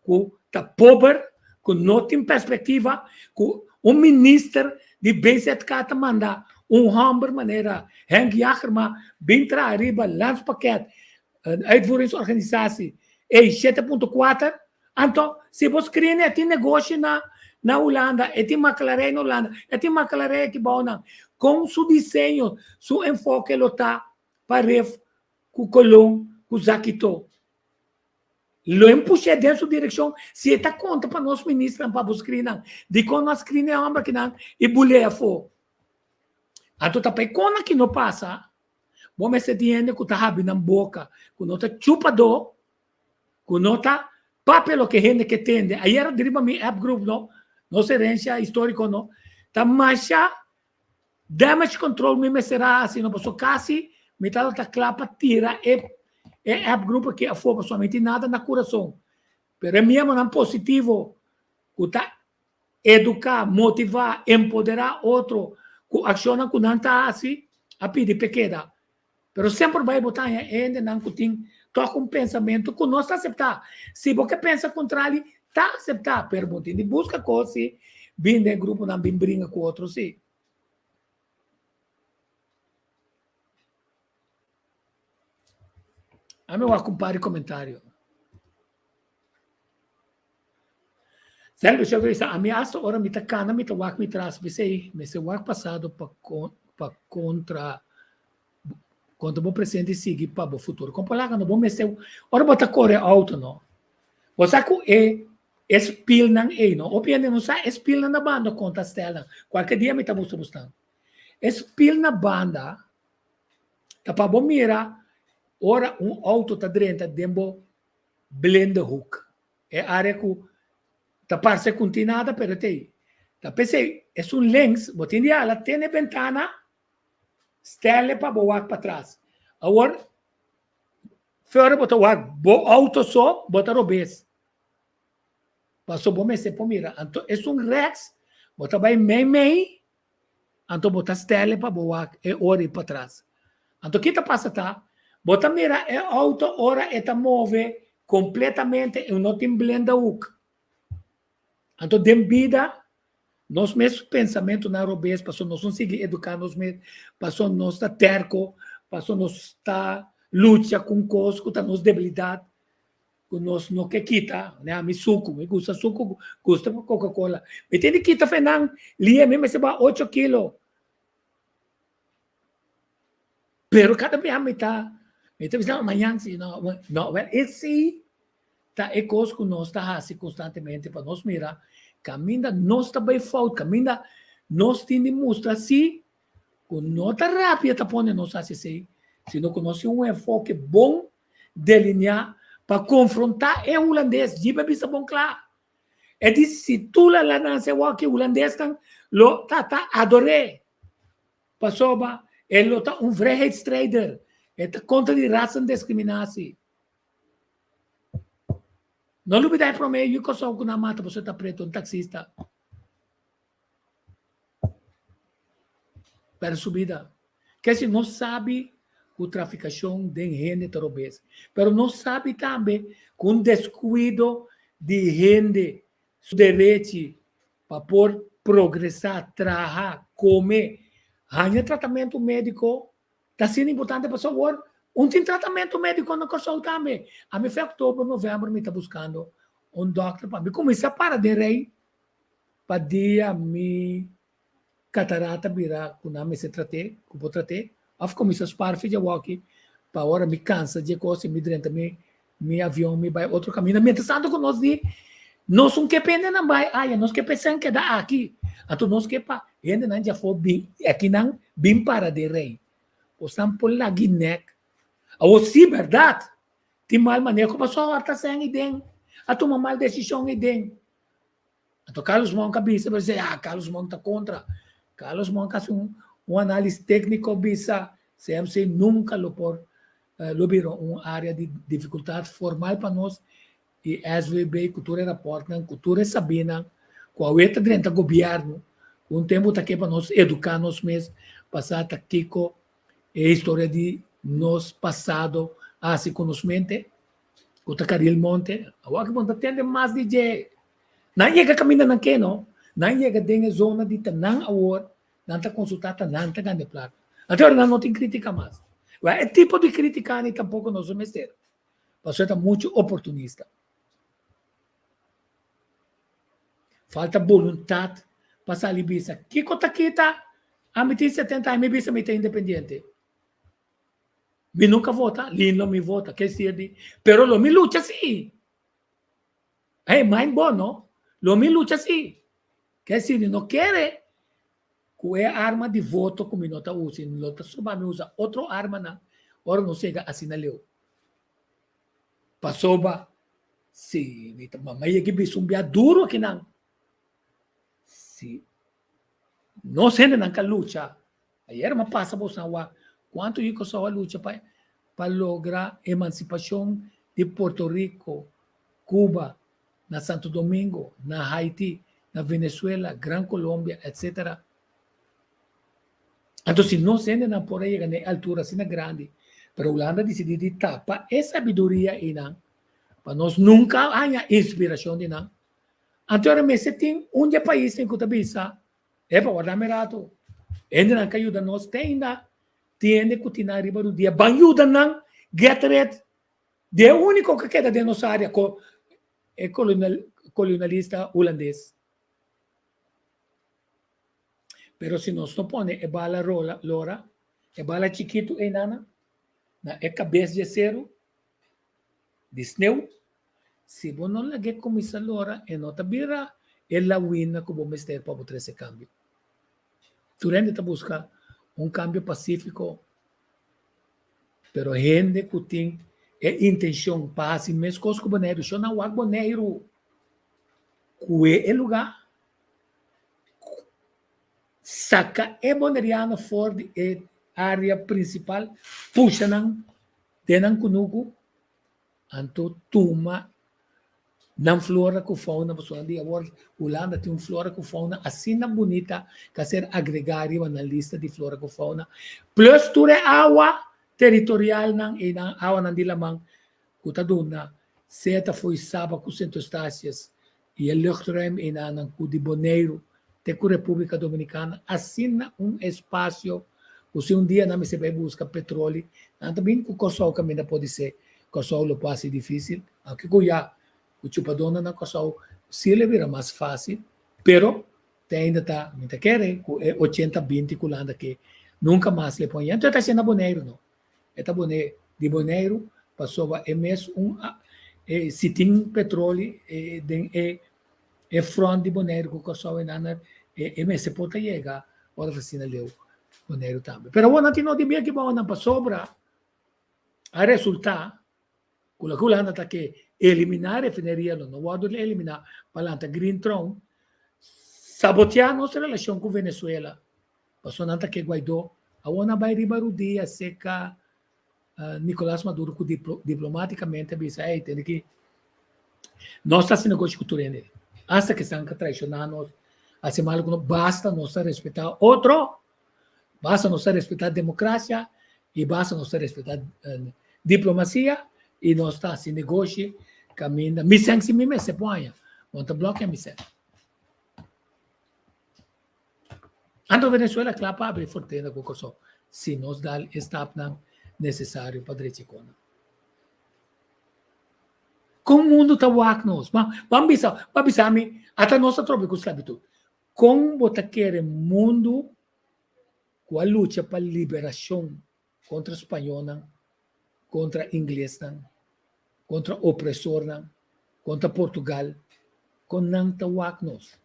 que está pobre, que não tem perspectiva, que ministro de BZK manda hambre maneira, Henk Jagerma, bem tra arriba, lanspakket, uitvoeringsorganisatie, 7.4. Então, se você cria tem negócio na Holanda, tem McLaren na Holanda, tem McLaren que bom com seu desenho, seu enfoque lotar para com Colom, com Zaquito. Lo empuxei dentro da direção, se está conta para nós ministros para buscar não, de quando nós criamos a que não e buleia fo. Então tá quando que não passa, vamos se entender que tá rabi na boca, que não tá chupador, que não tá papel que gente que tende. Aí era deriva mi app group no serência histórico não. Tá marcha damage control me será assim, não posso quase metade da clapa tira é app group que a forma somente nada na coração. Pero é mesmo não positivo, que tá educar, motivar, empoderar outro, que aciona com não tá assim, a pedir pequena. Pero sempre vai botar ainda não que tem toca um pensamento que nós aceitar. Se você pensa contrário, tá aceitar, pergunta, e busca coisas, bem de grupo não bem brinca com outros, sim. A meu acompanhe comentário. Sério, deixa eu ver isso. A minha hora me tá cana, me tá wak me traz, me se wak passado para contra o presente seguir para o futuro. Como lá não vamos ser, ora botar corre alto não. Você que é espil não é não. Opinião não sai espil na banda conta stela. Qualquer dia me tá buscando. Espil na banda. Tá para bom mira. Ora auto tá dentro dembo blend hook. É área que tá parece continuada pero tem. Tá pensei, é lens, botin dia ela tem ventana stelle para boa para trás. Agora Fora bota wag bo auto só, bota robês. Passou bom mês por mira. Então, é um Rex, bota vai meio, então bota stelle para boa e ori para trás. Então, que tá passa tá? Bota mira é auto ora e tá move completamente e não tem blenda uk. Então, dem vida, nós mesmos pensamento na robês, passou nós não seguir educar nós mesmos, passou nós tá terco, passou nós tá luta com cosco, tá nos debilidade. Nós não quer quitar, né? Me suco, me gusta suco, gusta Coca-Cola. Me tem que quitar fenan, lia mesmo se vai 8 quilos. Pero cada vez me tá amanhã se não, esse tá é coisa que nós tá assim constantemente para nós mirar, caminha nós tá bem falta, caminha nós tem de mostrar assim, com nota rápida tá pondo nós assim, se não conhece um enfoque bom delinear para confrontar é holandês, de bebê bom claro. É de se tu lá nasce o que holandês lo tá adorei. Passou ba, ele tá vrijheidstrijder. É contra de raça e discriminação. Não lhe dá para mim, eu só que na mata você tá preto, um taxista. Para subida. Que se não sabe a traficação de gente terrorista. Mas não sabe também com descuido de gente seu direito para por progressar, trabalhar, comer. Ganhar tratamento médico está sendo importante para o sabor. Tem tratamento médico na Corsol também. A mim foi outubro, novembro, me está buscando doctor para me começar a parar de rei para dia me catarata virar com a me se tratei, com o tratei. Af começa a parar de walk para hora me cansa de coisa me drenta me avião me vai outro caminho. Mientras tanto que nós nós não que pende não vai, nós que pensamos que dá aqui. Então nós que pa, ainda não já foi bem, aqui não bem para de rei. O sampo lagi nek. Ou se verdade, tem mal maneira como só horta sem idem. A tomar mal decisão idem. Então Carlos Mon cabeça vai dizer, Carlos Mon tá contra. Carlos Mon faz um análise técnico bisa, CMC nunca lo virou uma área de dificuldade formal para nós e SVB, cultura reporta, cultura sabina, qual é dentro do governo, tempo tá aqui para nós educar nós mesmos, passar aqui com a história de nós passado, assim conhecimento, o Tacaril Monte, agora que monta tem mais DJ, não chega caminhando aqui, não chega dentro da zona de Tanang Award, não está consultada, não está ganhando placa. Até agora não tem crítica mais. É tipo de crítica nem tampouco nós somos ter. Você está muito oportunista. Falta vontade para sair bisa. Que conta kita? A mim tem 70 anos, me bisa me tem independente. Me nunca vota, Lino me vota, que se de, pero lo me lucha sim. É mais bom, não? Lo me lucha sim. Que se não quer com a arma de voto como não está usando, não está só me usa outra arma na, ora não chega assim na leu. Passou ba, se mamãe que bisumbia duro aqui não. Se não sendo na luta, aí era uma passa bolsa quanto eu só a luta para lograr a emancipação de Porto Rico, Cuba, na Santo Domingo, na Haiti, na Venezuela, Gran Colômbia, etc. Então, se não sendo na por aí na altura assim grande, para a Holanda decidiu tapar essa sabedoria aí não, para nós nunca haja inspiração de não. Então, mas se tem país tem que tabisa, é para guardar merato, ainda não ajuda nós tem ainda tiene que tirar riba do dia, bang ajuda não, get red, de único que queda de nossa área é colonialista holandês. Pero se nós não põe é bala lora, é bala chiquito enana, na é cabeça de zero, de sneu, se você não lage como essa lora, é nota bira, é la win que vamos ter para botar esse cambio. Tu rende a buscar cambio pacífico, pero gente que tem intenção para assim mesmo coisa que o boneiro, só não há boneiro, que é lugar, saca é boneriano fora de área principal, puxa não, denan kunugo, anto tuma na flora com fauna, pessoal de agora Holanda tem flora com fauna assim na bonita que ser agregado na lista de flora com fauna. Plus tudo água territorial nang inang água nang dilamang kutaduna seta foi saba com centostácias e a luchtruim inang ku de Bonaire te ku República Dominicana assina espaço se um dia não se vai buscar petróleo, também com o Kosovo também pode ser, Kosovo lo passe difícil, aunque cuya o chupadona na Kosovo se ele vira mais fácil, pero ainda tá, ainda quer, 80-20 culanda que nunca mais le põe. Então está sendo Bonaire, não? Está Bonaire, de Bonaire passou a mês se tem petróleo é front de Bonaire com Kosovo e nada, mês se pode chegar, ora vacina leu. Bonaire também. Pero wala natin no di biya kibaw ng pasobra. A resulta, kula na ta que eliminar refineria no wado eliminar palanta Green Throne, sabotear nossa relação com Venezuela. Passou nanta que Guaidó, awana vai ribarudia seca Nicolás Maduro que diplomaticamente bisa tem que nós está sendo negócio cultural nele. Hasta que estão traicionando, assim mal que basta nós respeitar outro. Basta nós respeitar a democracia e basta nós respeitar diplomacia e nós está assim negócio caminha missão se me se põe monta bloqueia missão ando Venezuela claro para abrir fortuna com Kosovo se nós dá está necessário para direito como o mundo está wacnos vamos pensar me até nossa tropa com escravidão como você quer mundo com a luta para a liberação contra o espanhol, contra o inglês, contra o opressor, contra Portugal, com não tawagnos.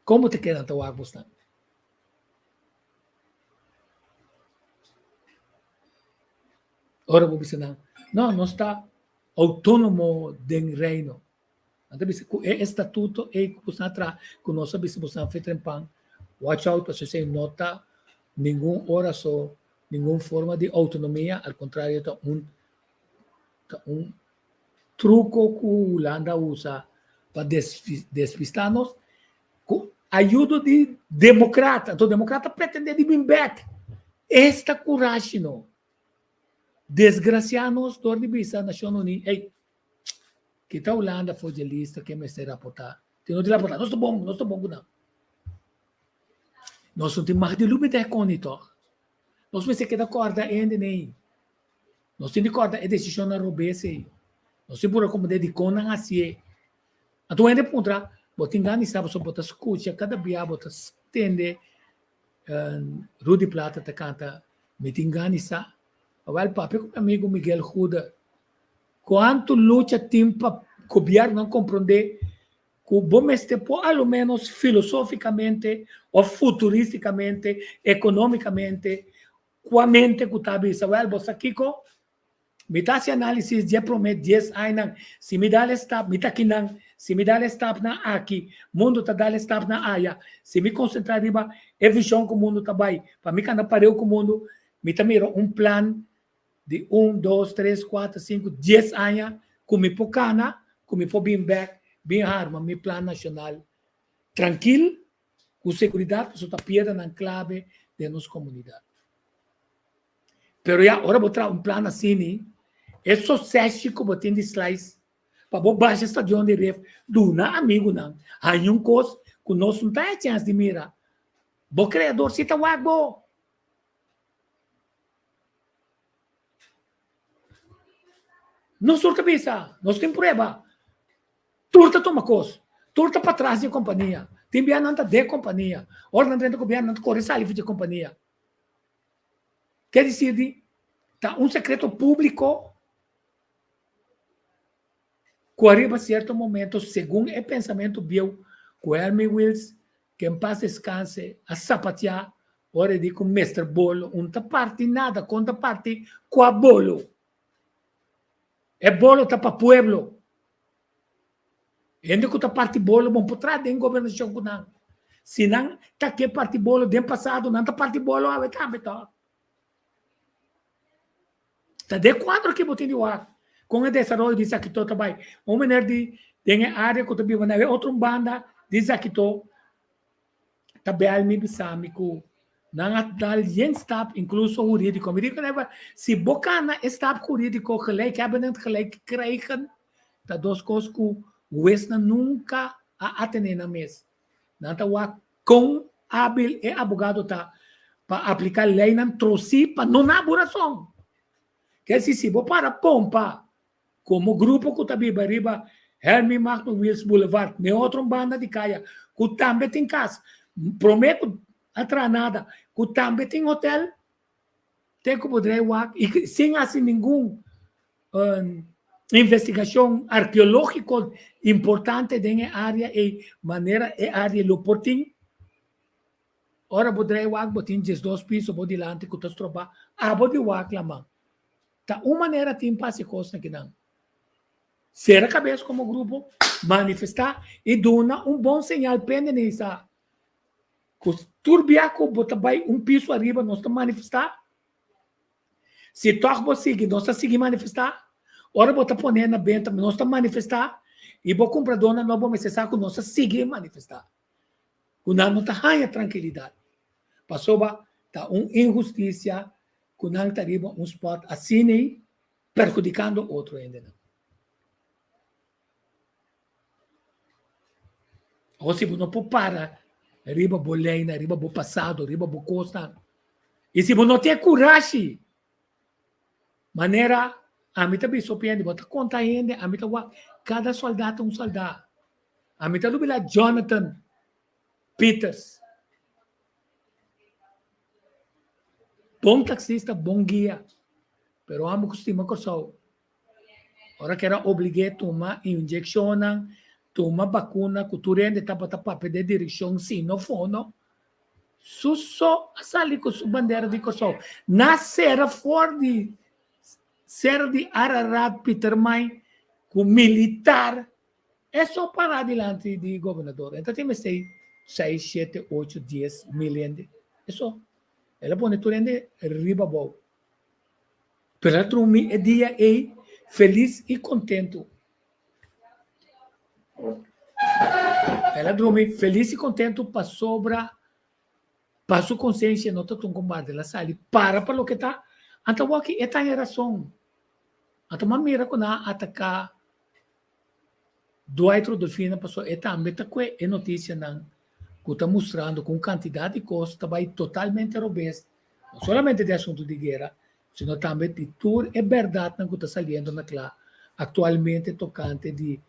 Como te quer não tawagnos? Ora, vou dizer, não está autônomo do reino. Então, o estatuto é que você atrás, que nós sabemos que você fez em pão, watch out, para você nota nenhuma oração, nenhuma forma de autonomia, ao contrário, está um truco que o Holanda usa para despistar-nos, com a ajuda de democrata. Então, o democrata pretende de vir back. Esta coragem, não. Desgraciados, dor de bisa, Nação Unida. Ei, que a Holanda foi de lista, que me será rapportar. Tem de rapportar. Não estou bom, não. Nós não temos mais de lume de conitor. Nós vamos ter que corda ainda nem. Nós temos que corda a decisão na robesse. Nós temos que acomodar de cona assim. Então ainda contra, botar engano estava só botar escuta cada dia botar tende Rudy Plata te canta me engano está. Agora papel com amigo Miguel Ruda. Quanto luta tem para o governo não compreender que bom este pelo menos filosoficamente ou futuristicamente, economicamente, com a mente que está bisa. Well, você aqui com mitad análise já promete 10 anos, se me dá stop, me tá aqui não, se me dá stop na aqui, mundo tá dá stop na área, se me concentrar riba, é visão que o mundo tá vai, para mim quando pareu com o mundo, me tá miro plano de 1, 2, 3, 4, 5, 10 anos, com me pocana, com me bem back, bem arma, meu plano nacional, tranquilo, com segurança, que está piedra na clave de nossa comunidade. Pero já, agora vou trazer plano assim, é sucesso que eu tenho de slice, para vou baixar estadião de ref, do na amigo não, aí coisa que nós não tem chance de mirar. Bo criador, se está wago. Não sou cabeça, nós temos prova. Turta toma coisa. Turta para trás de companhia. Tem biananta de companhia. Ora não tem biananta corre salve de companhia. Quer dizer, tá secreto público que arriba a certo momento, segundo o pensamento bio, com Hermie Wills, que em paz descanse, a sapatear, ora de com mestre bolo, parte nada, conta parte com a bolo. É bolo tá para pueblo. Ainda que a parte bolo, bom, por trás tem governação com não. Se não, tá que parte bolo, do passado, não tá parte bolo, tá. Tá de quadro que botem de ar. com o desenvolvimento de Zakito também, uma maneira de tem área que também vai outra banda de Zakito também al mi bisami ko nang dal yen staff incluso jurídico me digo neva se bocana staff jurídico gelijk hebben en gelijk krijgen dat dos coisas que o nunca a atender na mes nanta wa com hábil e abogado tá para aplicar lei nan trouxe para não aburação que se bo para pompa como grupo que tá biba riba Hermie Magno Wills Boulevard ne outro banda de caia que também tem casa prometo atrás nada que também tem hotel tem que poder e sem assim nenhum investigação arqueológica importante na área e maneira e área lo portim ora poder botin 2 pisos por dilante que tu tropa abo de lá tá uma maneira tem passe costa que não ser a cabeça como grupo manifestar e dona bom sinal pende nessa turbiaco bota vai piso arriba nós estamos manifestar se toca você seguir nós estamos seguir manifestar ora bota poner na benta nós estamos manifestar e vou comprar dona não vou necessário que nós seguir manifestar quando não tá ganha tranquilidade passou tá injustiça quando não tá arriba spot assim nem perjudicando outro ainda não. Ou se não pode parar, riba bolena, riba bo passado, riba bo costa. E se não tem coragem, maneira, a mim também surpreende, bota conta ainda, a mim tá cada soldado soldado. A mim tá dubila Jonathan Peters. Bom taxista, bom guia. Pero amo costuma com sol. Ora que era obrigado a tomar injeção toma vacuna, cultura de tapa de direção sinofono, susso a sali com sua bandeira de Kosovo. Nascer fora de ser de Ararat, Peter May, com militar, é só para adiante de governador. Então tem 6, 7, 8, 10 milhões. É só. Ela põe tudo em riba bom. Pela trumi é dia feliz e contento. Ela dorme feliz e contente para sobra, para sua consciência, não está tão combate. Ela sai para o que está. Então, o que é a razão? Então, uma mira quando atacar do outro delfino, passou, é também é notícia que está mostrando com quantidade de costa vai totalmente robusta, não somente de assunto de guerra, sino também de tudo é verdade que está saindo naquela atualmente tocante de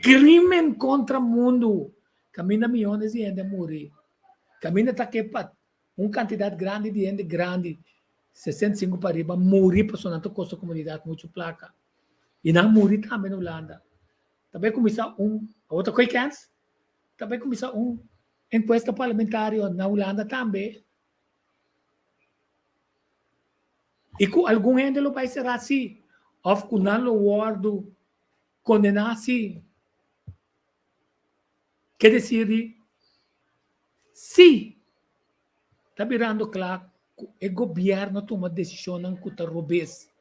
crime contra o mundo. Camina milhões de gente morrer. Camina que quantidade grande de gente grande, 65 para riba, morrer para sonar costa comunidade muito placa. E não morrer também na Holanda. Também começar outra coisa que antes, também começar enquesta parlamentar na Holanda também. E com algum gente lo vai ser assim, ou com não lo guardo condenar-se. Quer dizer, se está virando claro que o governo toma decisão que está robês.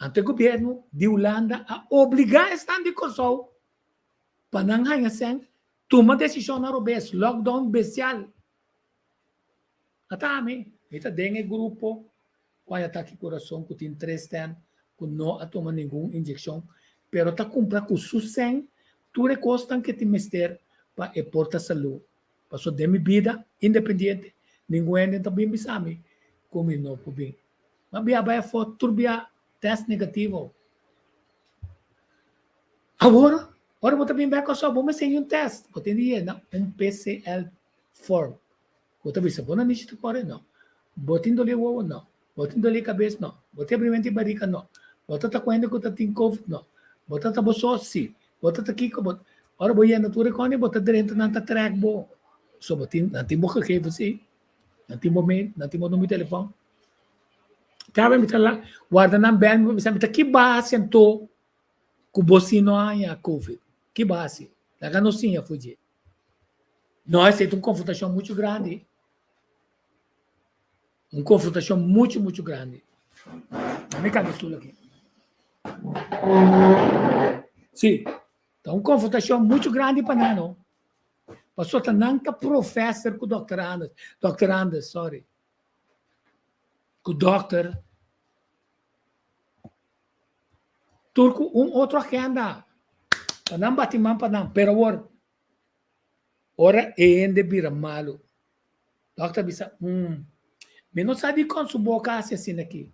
Ante o governo de Holanda a obrigar a estar de Kosovo para não ganhar sem toma decisão na robês, lockdown bestial. Até a mim, está dentro do grupo, quando ataque coração, que tem 3 anos, que não toma nenhuma injeção, pero está comprando com sucesso, tudo custa que tem mister para exportar saúde. Passou de minha vida independente, ninguém está bem bisame, como não por bem. Mas vai for turbia teste negativo. Agora vou também ver com só vamos sem teste, vou ter PCR form. Vou também se bona nisso corre não. Botindo ali o não. Botindo ali cabeça não. Botindo abrimento de barriga não. Botindo coendo que tem COVID não. Botindo boso sim. Botindo aqui como ora vou ir na tua recone, botindo dentro na track bo. So botindo nanti mo que você. Nanti mo mail, nanti mo número de telefone. Cabe me lá, guarda na bel, me sabe que base então que você não há COVID. Que base? La ganocinha fugir. Não aceita uma confrontação muito grande. Uma confrontação muito grande. Não me cabe isso aqui. Sim. Então, uma confrontação muito grande para nós. Passou a não professor com doutorandas, sorry. Com doutor. Turco, outro agenda. Para não bater mão para não. Pero ora é ainda vira malo. Doctor bisa, menos sabe com sua boca assim aqui.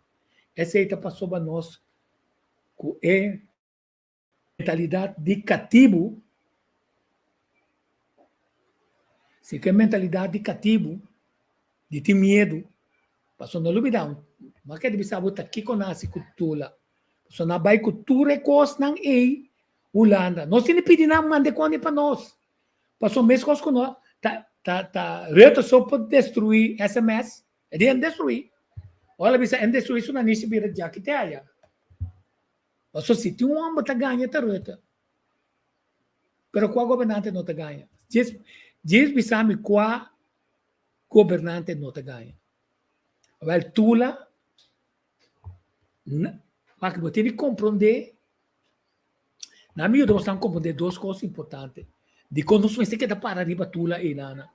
Essa aí passou para nós com a mentalidade de cativo. Se que é mentalidade de cativo, de ter medo, passou no lubidão. Mas que bisa botar aqui com a cultura. Passou na bai cultura e coisa não é Holanda. Nós temos que pedir na mande quando para nós. Passou mês com nós. Reto só pode destruir SMS. É de destruir. Olha, bisa destruir isso na niche vira já que tem aí. Passou se tem homem que ganha, tá reto. Pero qual governante não te ganha? Diz bisa me qual governante não te ganha. Well, Tula, mas que você tem que compreender. Na minha opinião, você compreender duas coisas importantes. De quando você quer para arriba Tula e Nana.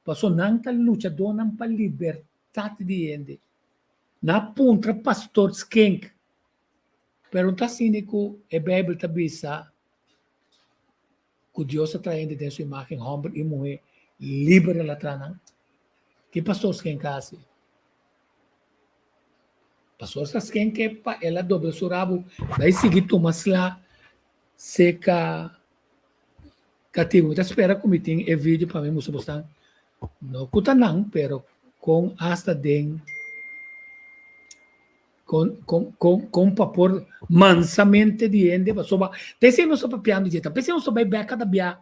Passou nanta luchador não para liberdade de gente. Na ponta pastor Skenk. Pero não está cínico, a Bíblia está bisa que Deus está traindo de sua imagem, homem e mulher, livre la trana. Que pastor Skenk hace? Pastor Skenk ela dobra seu rabo, daí seguir Thomas lá, seca cativo. Então espera como tem e vídeo para mim, moço bastante. Não custa não, pero com hasta den com papor mansamente de ende, soba. Pensei não só papiando dieta, pensei não só vai beca da bia,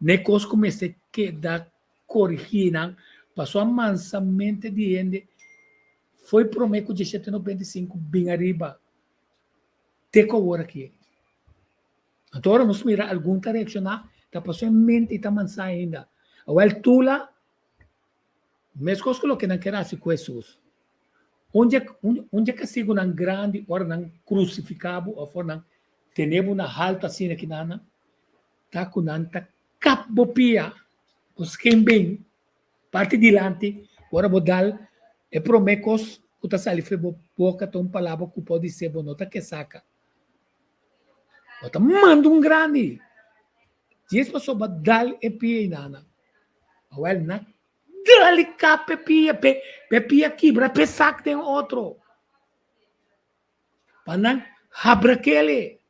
necos como este que da corrigina, passou mansamente de ende, foi prometo de 795 bem arriba, teco agora aqui. Então agora nós mira algum tá reaccionar, tá passou em mente e tá mansa ainda. Well, Tula, mesmo que lo que não quer com Jesus. Onde que sigo nang grande, ora nang crucificado, ou for nang tenebo na halta assim aqui nana, tá com nanta capbopia, os quem bem, parte dilante, ora bodal, e promecos, o tá sali foi boca, tom palavra que pode ser bonota que saca. O tá manda grande. Diz passou badal e pia nana. Well, na dali cá pepia quebra, pensar que tem outro. Panang habraquele.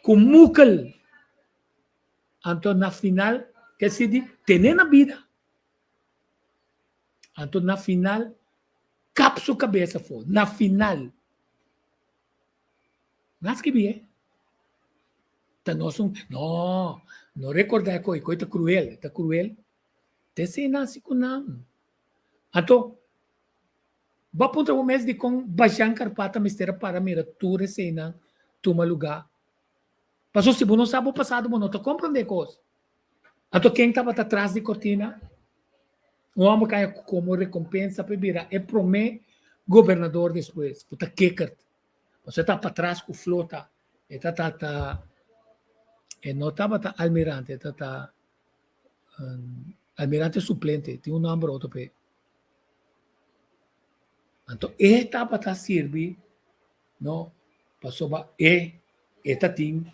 Com mucal. Então, na final, que se diz, tem na vida. Então, na final, cap sua cabeça for. Na final. Nas que bem. Não recordar que coisa cruel. Está cruel. Tese nasi ko nang. Ato, ba punta mo mes di kong basyang karpata mistera para mira ture sena tumaluga. Paso si buno sabo pasado mo no to comprende cos. Ato quem tava atrás de cortina? O homem kaya como recompensa para vira e promê governador depois. Puta kekert. Você tá para trás com flota. E e não tava almirante, almirante suplente, tem nome outro pe. Então, etapa tá serve, no, passou ba eta ting,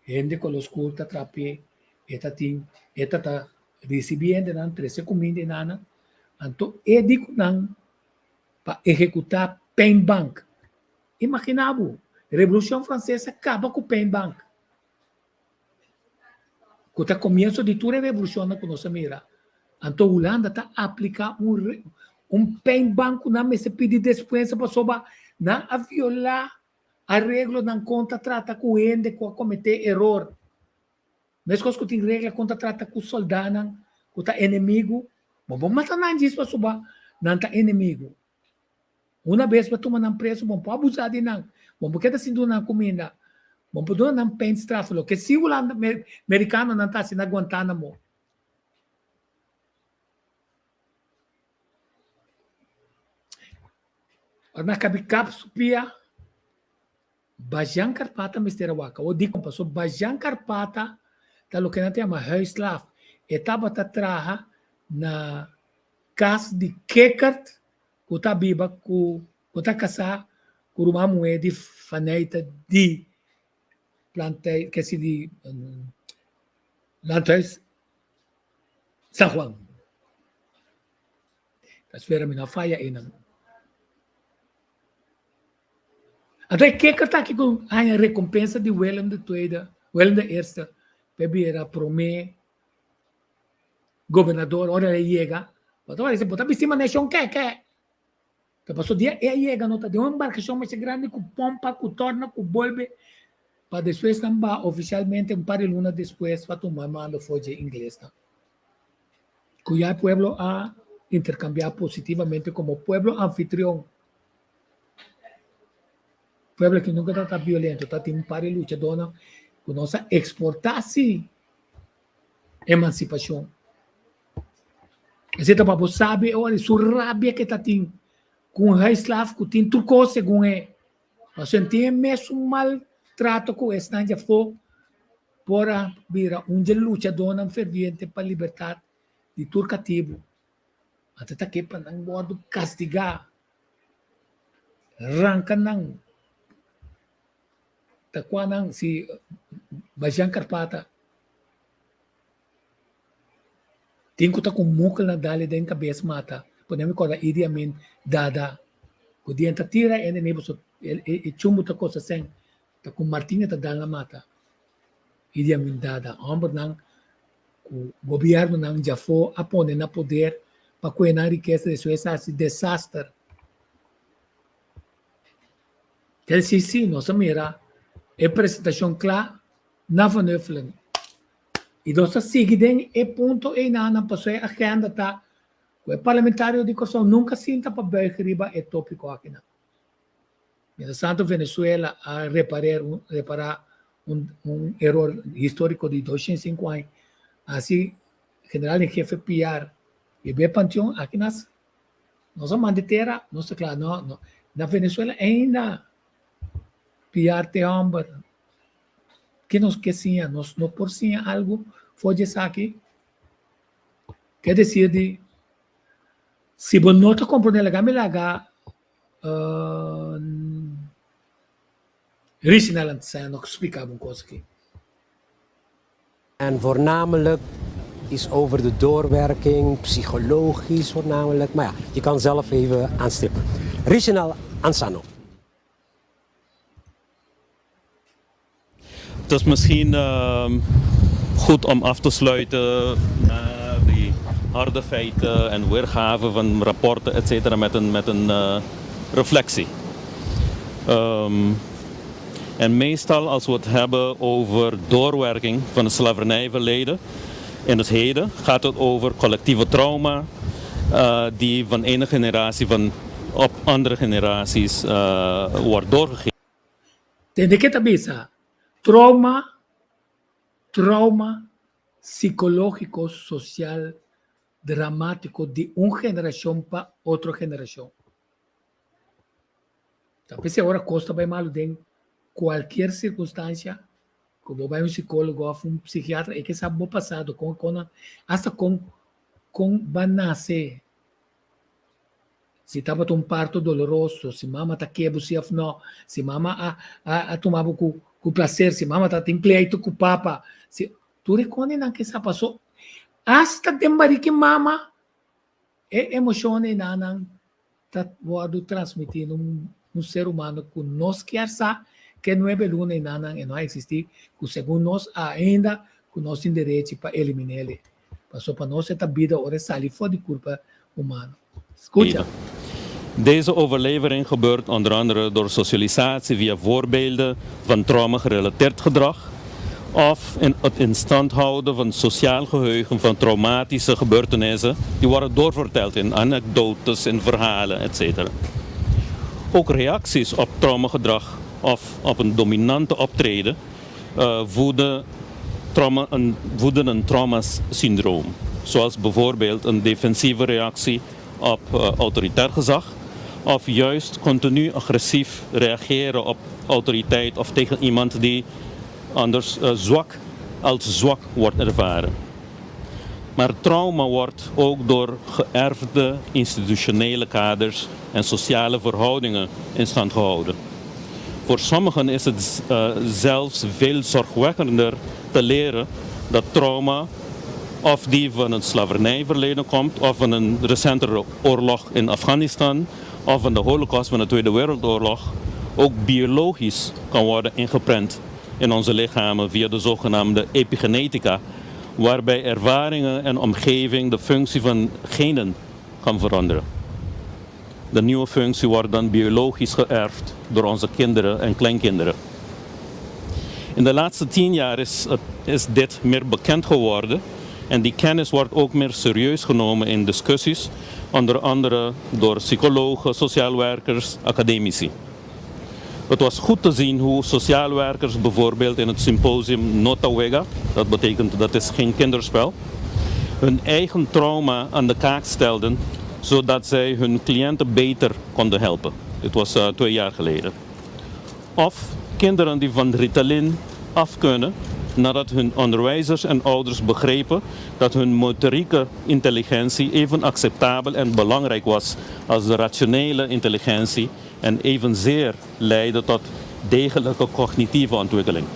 gente com os curta trape, eta ting, eta tá recebendo nan 13 comida nana. Então, digo nan para executar Pain Bank. Imaginava, Revolução Francesa acaba com o Pain Bank. Quando começo de toda a revolução que nós mira, então a Holanda está aplicando Pain Bank na mesa pedir despensa para soba na a violar a regra na conta trata com ele com cometer erro. Mesmo que tem regra conta trata com soldado, com o inimigo, vamos matar não diz para soba não tá inimigo. Uma vez para tomar um preço, vamos abusar de não, vamos porque assim do na comida. Vamos poder não pensar falo que se o americano não está assim na Guantánamo, na kabikap supia Bajan Karpata mistera waka. O di kompa. So Bajan Karpata talo que natin ama huislaaf. Etapa tatraha na kas di kekert kuta biba kuta kasa kurumamu di faneita di plantei que se di lantais San Juan. Tasvera mina faya inang. Até que está aqui com a recompensa de Willem de Tweede, Willem de Eerste, era promê, governador, ora ele chega, mas agora você bota bicima nation que passou dia e chega nota de uma embarcação mais grande com pompa, com torna, com bolbe, para depois também oficialmente um par de luna depois para tomar mando foge inglês, cuyo pueblo a intercambiar positivamente como pueblo anfitrión. Pueblo que nunca está violento, está tendo um par de luta dona, que nossa exportasse emancipação. Você está para saber, olha, sua rabia que está tendo com o rei slavo, que tem turco segundo é. Mas tem mesmo maltrato com esse, não já foi para vir luta dona ferviente para a liberdade de turcativo. Até está aqui para não bordo castigar, arranca não. Takuanang si Bajan Karpata tinko ta kung mukal na dali din kabes mata podemos recordar Idi Amin dada o dienta tira e nebo so e chumbo ta ko sa sen ta kung Martinha ta dal na mata Idi Amin dada ambor nang o governo nang jafo apone na poder pa kuena riqueza de Suécia si desastre que si nossa mira apresentação clara na vaneuveling. E dosa sigiden e ponto e na passou a agenda tá o parlamentário de Coção nunca sinta para berriba e tópico aqui na. Mientras tanto Venezuela a reparar um erro histórico de 205 anos. Assim, general em jefe PR e bem panteão aqui nas nossa mandatera, nossa claro, não na Venezuela ainda PR te amber que nos que sim, nos no por sim algo foge aqui. Quer dizer de se você não está comprando legal, me laga Richnel zijn nog explicar een coisa aqui.
En voornamelijk is over de doorwerking, psychologisch voornamelijk. Maar ja, je kan zelf even aanstippen. Richnel Ansano.
Het is misschien goed om af te sluiten naar die harde feiten en weergave van rapporten, etc. met een reflectie. En meestal als we het hebben over doorwerking van het slavernijverleden in het heden, gaat het over collectieve trauma die van ene generatie op andere generaties wordt doorgegeven.
Tem que saber, trauma psicológico, social, dramático de una generación para otra generación. Talvez agora costa bem mal em qualquer circunstância, como vai um psicólogo ou um psiquiatra, é que sabe o passado, hasta com vai nascer. Se estava um parto doloroso, se mama está quebra, se mama a tomava com prazer, se mama está tem pleito com o papa, se tu reconhece que isso passou, hasta dembari que mama é emoção e não está transmitindo um ser humano que nós quer saber que não é beluna e não existe, que segundo nós ainda que nós temos direito para eliminar ele. Passou para nós esta vida, ora sair fora de culpa humana. Escuta.
Deze overlevering gebeurt onder andere door socialisatie via voorbeelden van trauma-gerelateerd gedrag of het in stand houden van sociaal geheugen van traumatische gebeurtenissen die worden doorverteld in anekdotes, in verhalen, etc. Ook reacties op traumagedrag of op een dominante optreden voeden een traumasyndroom. Zoals bijvoorbeeld een defensieve reactie op autoritair gezag of juist continu agressief reageren op autoriteit of tegen iemand die anders als zwak wordt ervaren. Maar trauma wordt ook door geërfde institutionele kaders en sociale verhoudingen in stand gehouden. Voor sommigen is het zelfs veel zorgwekkender te leren dat trauma of die van het slavernijverleden komt, of van een recentere oorlog in Afghanistan, of van de Holocaust van de Tweede Wereldoorlog, ook biologisch kan worden ingeprent in onze lichamen via de zogenaamde epigenetica, waarbij ervaringen en omgeving de functie van genen kan veranderen. De nieuwe functie wordt dan biologisch geërfd door onze kinderen en kleinkinderen. In de laatste 10 jaar is dit meer bekend geworden en die kennis wordt ook meer serieus genomen in discussies, onder andere door psychologen, sociaal werkers, academici. Het was goed te zien hoe sociaal werkers bijvoorbeeld in het symposium Notawega, dat betekent dat is geen kinderspel, hun eigen trauma aan de kaak stelden, zodat zij hun cliënten beter konden helpen. Dit was 2 jaar geleden. Of kinderen die van Ritalin af kunnen nadat hun onderwijzers en ouders begrepen dat hun motorieke intelligentie even acceptabel en belangrijk was als de rationele intelligentie en evenzeer leidde tot degelijke cognitieve ontwikkeling.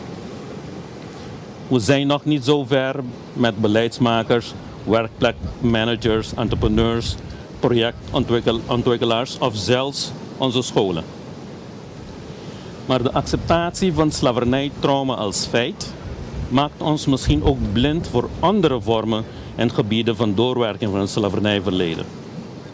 We zijn nog niet zo ver met beleidsmakers, werkplekmanagers, entrepreneurs, projectontwikkelaars of zelfs onze scholen. Maar de acceptatie van slavernijtrauma als feit maakt ons misschien ook blind voor andere vormen en gebieden van doorwerking van het slavernijverleden.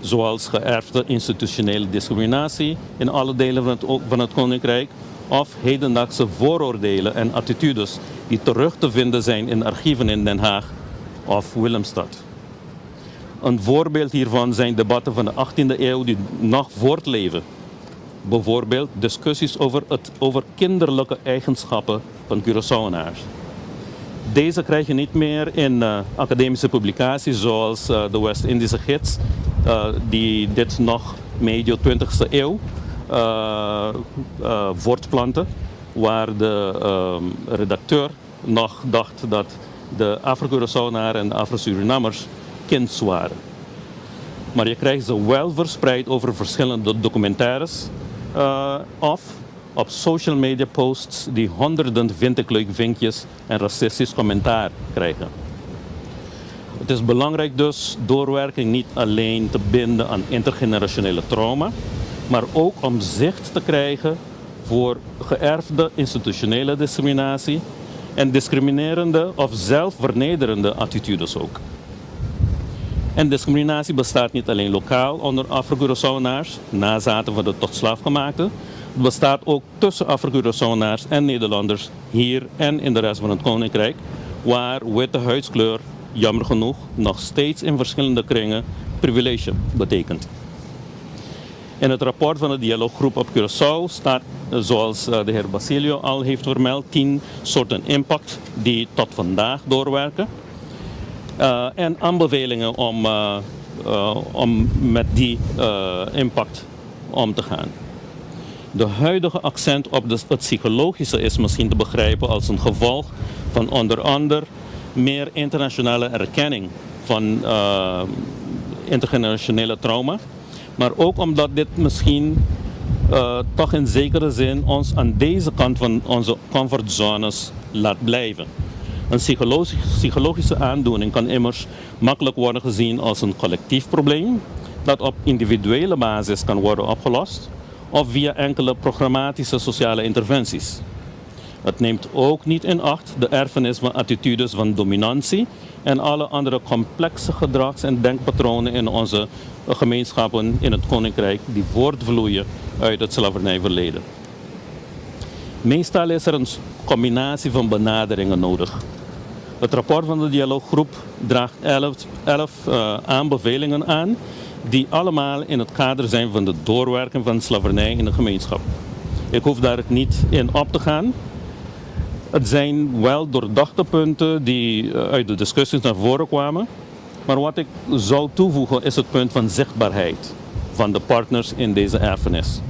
Zoals geërfde institutionele discriminatie in alle delen van het Koninkrijk of hedendaagse vooroordelen en attitudes die terug te vinden zijn in archieven in Den Haag of Willemstad. Een voorbeeld hiervan zijn debatten van de 18e eeuw die nog voortleven. Bijvoorbeeld discussies over kinderlijke eigenschappen van Curaçaoënaars. Deze krijg je niet meer in academische publicaties zoals de West-Indische Gids, die dit nog medio 20e eeuw voortplanten, waar de redacteur nog dacht dat de Afro-Curaçaoënaren en de Afro-Surinamers kinds waren. Maar je krijgt ze wel verspreid over verschillende documentaires of op social media posts die honderden vind ik leuk vinkjes en racistisch commentaar krijgen. Het is belangrijk dus doorwerking niet alleen te binden aan intergenerationele trauma, maar ook om zicht te krijgen voor geërfde institutionele discriminatie en discriminerende of zelfvernederende attitudes ook. En discriminatie bestaat niet alleen lokaal onder Afro-Curaçaoënaars, nazaten van de tot slaafgemaakten. Het bestaat ook tussen Afro-Curaçaoënaars en Nederlanders hier en in de rest van het Koninkrijk, waar witte huidskleur, jammer genoeg, nog steeds in verschillende kringen privilege betekent. In het rapport van de dialooggroep op Curaçao staat, zoals de heer Basilio al heeft vermeld, 10 soorten impact die tot vandaag doorwerken. En aanbevelingen om met die impact om te gaan. De huidige accent op het psychologische is misschien te begrijpen als een gevolg van onder andere meer internationale erkenning van intergenerationele trauma. Maar ook omdat dit misschien toch in zekere zin ons aan deze kant van onze comfortzones laat blijven. Een psychologische aandoening kan immers makkelijk worden gezien als een collectief probleem dat op individuele basis kan worden opgelost of via enkele programmatische sociale interventies. Het neemt ook niet in acht de erfenis van attitudes van dominantie en alle andere complexe gedrags- en denkpatronen in onze gemeenschappen in het Koninkrijk die voortvloeien uit het slavernijverleden. Meestal is er een combinatie van benaderingen nodig. Het rapport van de dialooggroep draagt 11 aanbevelingen aan die allemaal in het kader zijn van de doorwerking van slavernij in de gemeenschap. Ik hoef daar niet in op te gaan. Het zijn wel doordachte punten die uit de discussies naar voren kwamen. Maar wat ik zou toevoegen is het punt van zichtbaarheid. van de partners in deze erfenis.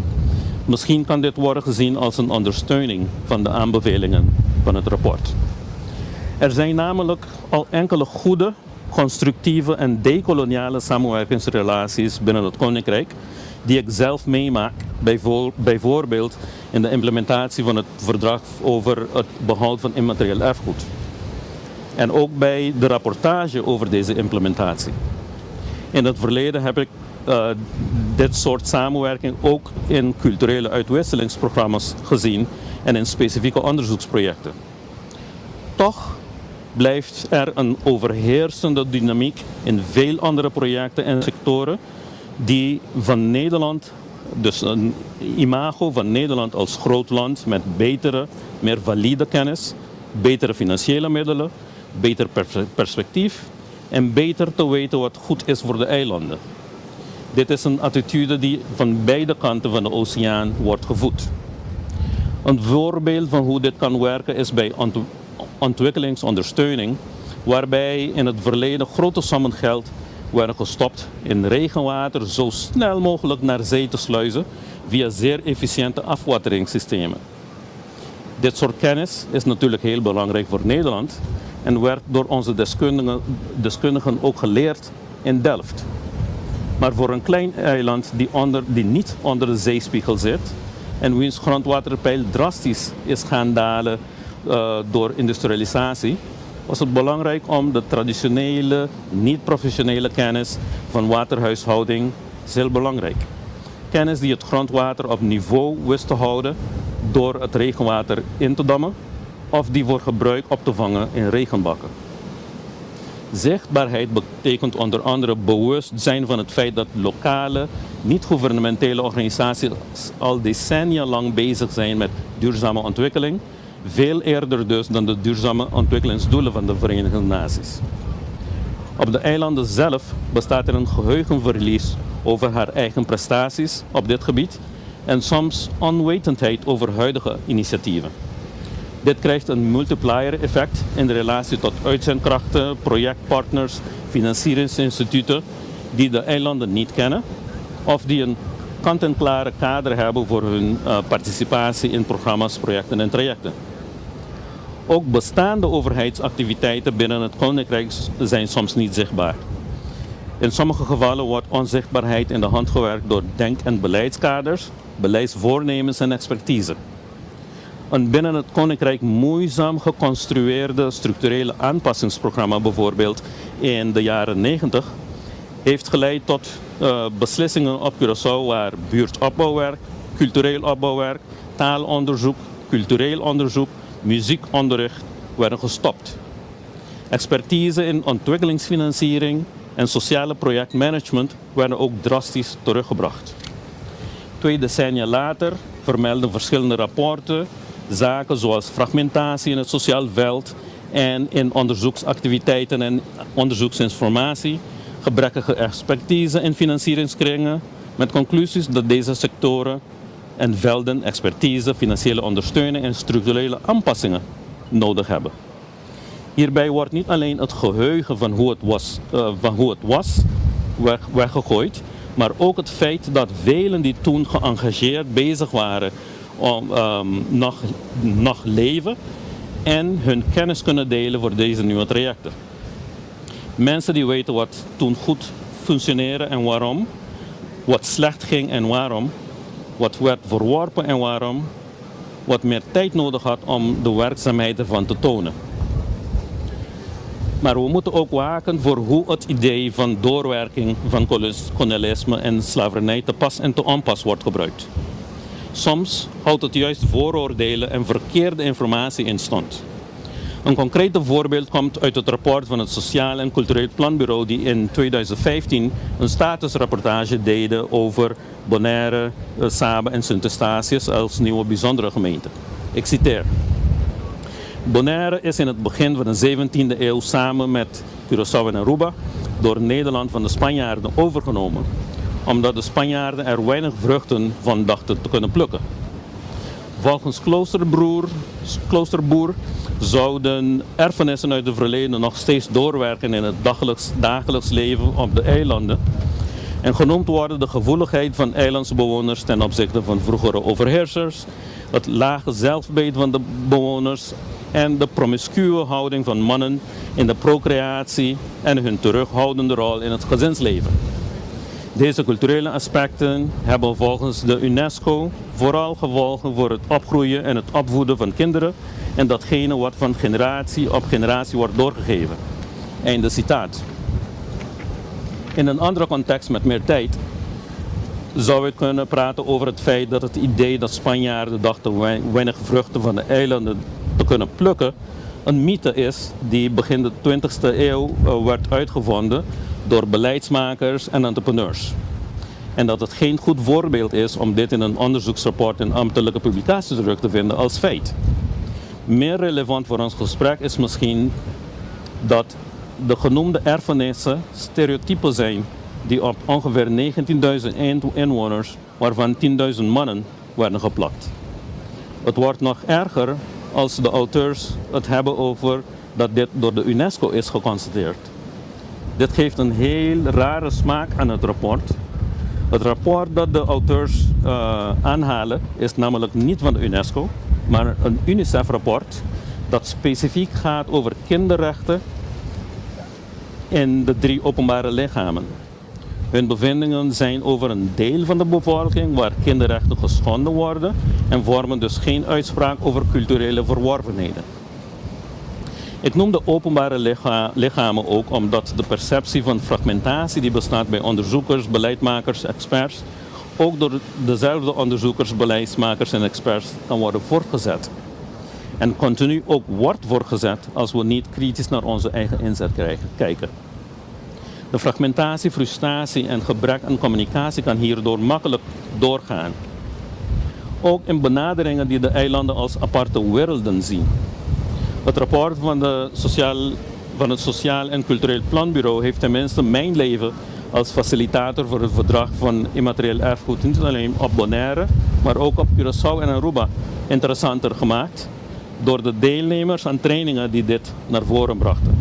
Misschien kan dit worden gezien als een ondersteuning van de aanbevelingen van het rapport. Er zijn namelijk al enkele goede, constructieve en decoloniale samenwerkingsrelaties binnen het Koninkrijk die ik zelf meemaak, bijvoorbeeld in de implementatie van het verdrag over het behoud van immaterieel erfgoed. En ook bij de rapportage over deze implementatie. In het verleden heb ik dit soort samenwerking ook in culturele uitwisselingsprogramma's gezien en in specifieke onderzoeksprojecten. Toch blijft er een overheersende dynamiek in veel andere projecten en sectoren die van Nederland, dus een imago van Nederland als groot land met betere, meer valide kennis, betere financiële middelen, beter perspectief en beter te weten wat goed is voor de eilanden. Dit is een attitude die van beide kanten van de oceaan wordt gevoed. Een voorbeeld van hoe dit kan werken is bij ontwikkelingsondersteuning, waarbij in het verleden grote sommen geld werden gestopt in regenwater zo snel mogelijk naar zee te sluizen via zeer efficiënte afwateringssystemen. Dit soort kennis is natuurlijk heel belangrijk voor Nederland en werd door onze deskundigen ook geleerd in Delft. Maar voor een klein eiland die niet onder de zeespiegel zit en wiens grondwaterpeil drastisch is gaan dalen door industrialisatie, was het belangrijk om de traditionele, niet-professionele kennis van waterhuishouding, is heel belangrijk. Kennis die het grondwater op niveau wist te houden door het regenwater in te dammen of die voor gebruik op te vangen in regenbakken. Zichtbaarheid betekent onder andere bewust zijn van het feit dat lokale, niet-gouvernementele organisaties al decennia lang bezig zijn met duurzame ontwikkeling, veel eerder dus dan de duurzame ontwikkelingsdoelen van de Verenigde Naties. Op de eilanden zelf bestaat er een geheugenverlies over haar eigen prestaties op dit gebied en soms onwetendheid over huidige initiatieven. Dit krijgt een multiplier effect in de relatie tot uitzendkrachten, projectpartners, financieringsinstituten die de eilanden niet kennen of die een kant-en-klare kader hebben voor hun participatie in programma's, projecten en trajecten. Ook bestaande overheidsactiviteiten binnen het Koninkrijk zijn soms niet zichtbaar. In sommige gevallen wordt onzichtbaarheid in de hand gewerkt door denk- en beleidskaders, beleidsvoornemens en expertise. Een binnen het Koninkrijk moeizaam geconstrueerde structurele aanpassingsprogramma bijvoorbeeld in de jaren 90 heeft geleid tot beslissingen op Curaçao waar buurtopbouwwerk, cultureel opbouwwerk, taalonderzoek, cultureel onderzoek, muziekonderricht werden gestopt. Expertise in ontwikkelingsfinanciering en sociale projectmanagement werden ook drastisch teruggebracht. 2 decennia later vermelden verschillende rapporten zaken zoals fragmentatie in het sociaal veld en in onderzoeksactiviteiten en onderzoeksinformatie, gebrekkige expertise in financieringskringen, met conclusies dat deze sectoren en velden expertise, financiële ondersteuning en structurele aanpassingen nodig hebben. Hierbij wordt niet alleen het geheugen van hoe het was weggegooid, maar ook het feit dat velen die toen geëngageerd bezig waren nog leven en hun kennis kunnen delen voor deze nieuwe trajecten. Mensen die weten wat toen goed functioneerde en waarom, wat slecht ging en waarom, wat werd verworpen en waarom, wat meer tijd nodig had om de werkzaamheid ervan te tonen. Maar we moeten ook waken voor hoe het idee van doorwerking van kolonialisme en slavernij te pas en te onpas wordt gebruikt. Soms houdt het juist vooroordelen en verkeerde informatie in stand. Een concreet voorbeeld komt uit het rapport van het Sociaal en Cultureel Planbureau die in 2015 een statusrapportage deden over Bonaire, Saba en Sint-Eustatius als nieuwe bijzondere gemeente. Ik citeer. Bonaire is in het begin van de 17e eeuw samen met Curaçao en Aruba door Nederland van de Spanjaarden overgenomen, omdat de Spanjaarden er weinig vruchten van dachten te kunnen plukken. Volgens Kloosterboer zouden erfenissen uit het verleden nog steeds doorwerken in het dagelijks leven op de eilanden En genoemd worden de gevoeligheid van eilandsbewoners ten opzichte van vroegere overheersers, het lage zelfbeeld van de bewoners en de promiscue houding van mannen in de procreatie en hun terughoudende rol in het gezinsleven. Deze culturele aspecten hebben volgens de UNESCO vooral gevolgen voor het opgroeien en het opvoeden van kinderen en datgene wat van generatie op generatie wordt doorgegeven. Einde citaat. In een andere context met meer tijd zou ik kunnen praten over het feit dat het idee dat Spanjaarden dachten weinig vruchten van de eilanden te kunnen plukken een mythe is die begin de 20e eeuw werd uitgevonden door beleidsmakers en entrepreneurs. En dat het geen goed voorbeeld is om dit in een onderzoeksrapport en ambtelijke publicaties terug te vinden als feit. Meer relevant voor ons gesprek is misschien dat de genoemde erfenissen stereotypen zijn die op ongeveer 19.000 inwoners, waarvan 10.000 mannen, werden geplakt. Het wordt nog erger als de auteurs het hebben over dat dit door de UNESCO is geconstateerd. Dit geeft een heel rare smaak aan het rapport. Het rapport dat de auteurs aanhalen is namelijk niet van de UNESCO, maar een UNICEF-rapport dat specifiek gaat over kinderrechten in de 3 openbare lichamen. Hun bevindingen zijn over een deel van de bevolking waar kinderrechten geschonden worden en vormen dus geen uitspraak over culturele verworvenheden. Ik noem de openbare lichamen ook omdat de perceptie van fragmentatie die bestaat bij onderzoekers, beleidsmakers, experts, ook door dezelfde onderzoekers, beleidsmakers en experts kan worden voortgezet. En continu ook wordt voortgezet als we niet kritisch naar onze eigen inzet kijken. De fragmentatie, frustratie en gebrek aan communicatie kan hierdoor makkelijk doorgaan. Ook in benaderingen die de eilanden als aparte werelden zien. Het rapport van het Sociaal en Cultureel Planbureau heeft tenminste mijn leven als facilitator voor het verdrag van immaterieel erfgoed niet alleen op Bonaire, maar ook op Curaçao en Aruba interessanter gemaakt door de deelnemers aan trainingen die dit naar voren brachten.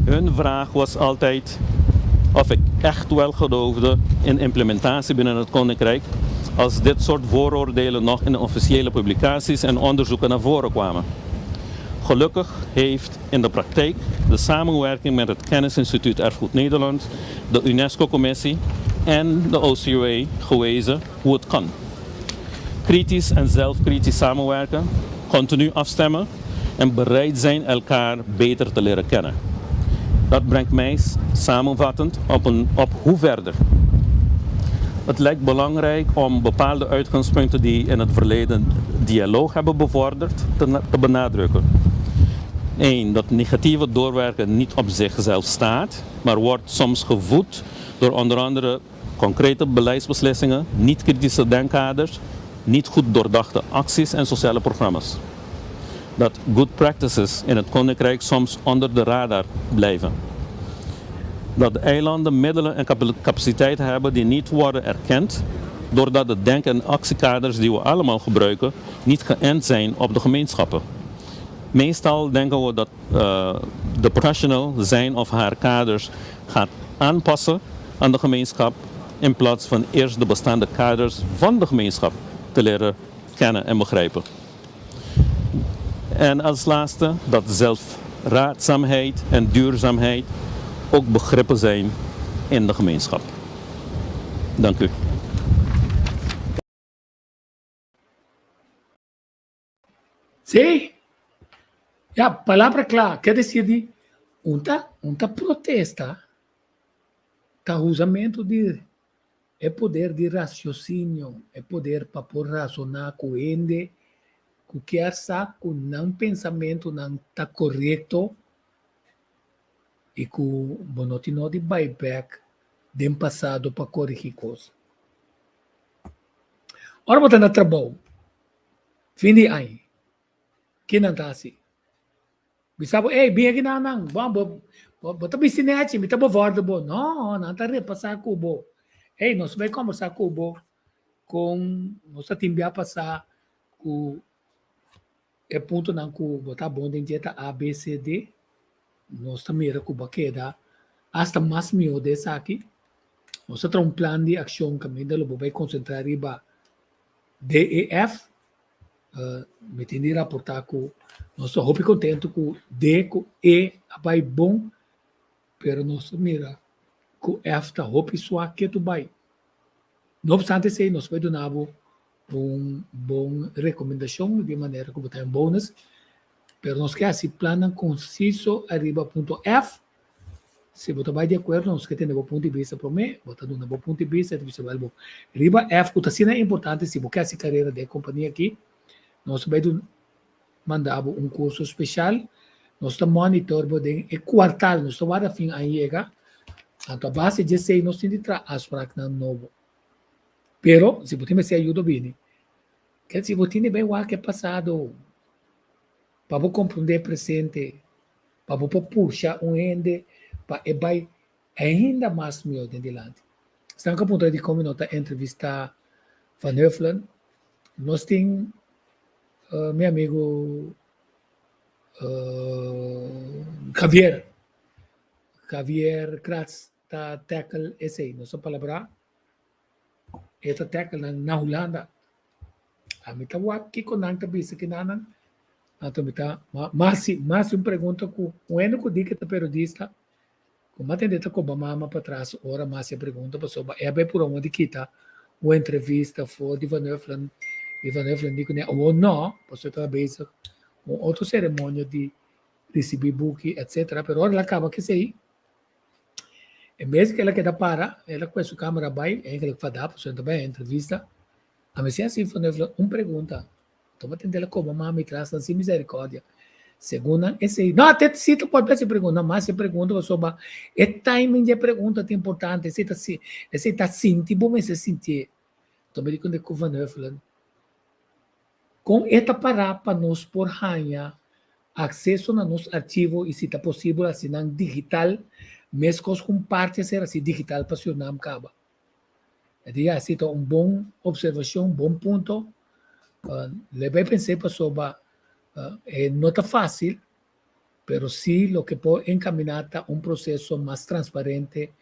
Hun vraag was altijd of ik echt wel geloofde in implementatie binnen het Koninkrijk als dit soort vooroordelen nog in officiële publicaties en onderzoeken naar voren kwamen. Gelukkig heeft in de praktijk de samenwerking met het Kennisinstituut Erfgoed Nederland, de UNESCO-commissie en de OCOA gewezen hoe het kan. Kritisch en zelfkritisch samenwerken, continu afstemmen en bereid zijn elkaar beter te leren kennen. Dat brengt mij samenvattend op hoe verder. Het lijkt belangrijk om bepaalde uitgangspunten die in het verleden dialoog hebben bevorderd te benadrukken. 1. Dat negatieve doorwerken niet op zichzelf staat, maar wordt soms gevoed door onder andere concrete beleidsbeslissingen, niet-kritische denkkaders, niet goed doordachte acties en sociale programma's. Dat good practices in het Koninkrijk soms onder de radar blijven. Dat de eilanden middelen en capaciteiten hebben die niet worden erkend, doordat de denk- en actiekaders die we allemaal gebruiken niet geënt zijn op de gemeenschappen. Meestal denken we dat de professional zijn of haar kaders gaat aanpassen aan de gemeenschap in plaats van eerst de bestaande kaders van de gemeenschap te leren kennen en begrijpen. En als laatste dat zelfraadzaamheid en duurzaamheid ook begrippen zijn in de gemeenschap. Dank u.
Sí. Ja, palabra clara. Quer decir de unta protesta, tá usamento de é poder de raciocínio, é poder para por razonar com ende, com que essa com não pensamento não tá correto e com bonotino de buyback do passado para corrigir coisas. Ora botar na trabalho. Fim de ano. Que não tá assim. Bisabo, bem aqui não. Vamos, bota bisinete, me tá bovordo, bo. Não tá repassar com o bo. Nós vai conversar com o bo, com nossa timbia passar com é ponto não com botar bom de dieta A, B, C, D. Nós também era com baqueda, hasta mais mil dessa aqui. nós temos um plano de ação que ainda lo vai concentrar em DEF, me tem de raportar que nós estamos contentes com D, com E, vai bom, pero nós mira, com F está roupa sua que tu vai. Não obstante isso, nós vai dar uma boa recomendação de maneira que botar um bônus, pero nós quer assim plano conciso arriba ponto F. Se você vai de acordo, nós que temos um ponto de vista para mim, botar um bom ponto de vista, você vai bom. Arriba F, que está é importante se você quer essa carreira de companhia aqui, nós vai mandar um curso especial, nós estamos monitorando o quartal, nós estamos a fim aí chega, a base de 6 nós temos de trazer para novo. Pero, se você me se ajuda bem, que se você tem bem o que é passado, para você compreender o presente, para você puxar ende, para vai ainda mais melhor de adiante. Estamos a ponto de como nós entrevistar Van Heuvelen, nós temos meu amigo Javier Kratz, está tackle esse, nossa palavra, esta tackle na Holanda. A mim está aqui com a cabeça que nanan, a mim está mais uma pergunta com o único dica da periodista, como atender com a mama para trás, ora mais a pergunta para sobre é bem por onde kita uma entrevista foi de Van Heuvelen, e Van Heuvelen diz que ou não, você está bem uma outra cerimônia de receber book, etc. Pero ora acaba que sei. E mesmo que ela queda para, ela com a sua câmera vai, ela vai dar, você também a entrevista. A mim assim, Van Heuvelen, uma pergunta. Então, atender como a mama me traz, sem misericórdia. Segunda, esse aí. Não, até se tu pode fazer pergunta, mas se pergunta sobre o timing de pergunta é importante. Esse está sentindo, mas se sentir. Então, me digo que o Van Heuvelen, com esta parada para nós por ranha, acesso a nosso arquivo e se está possível assinar digital, mesmo com parte ser assim digital para o nome acaba. Então, assim, uma boa observação, um bom ponto. Levei a pensar para sobre não está fácil, mas sim o que pode encaminhar um processo mais transparente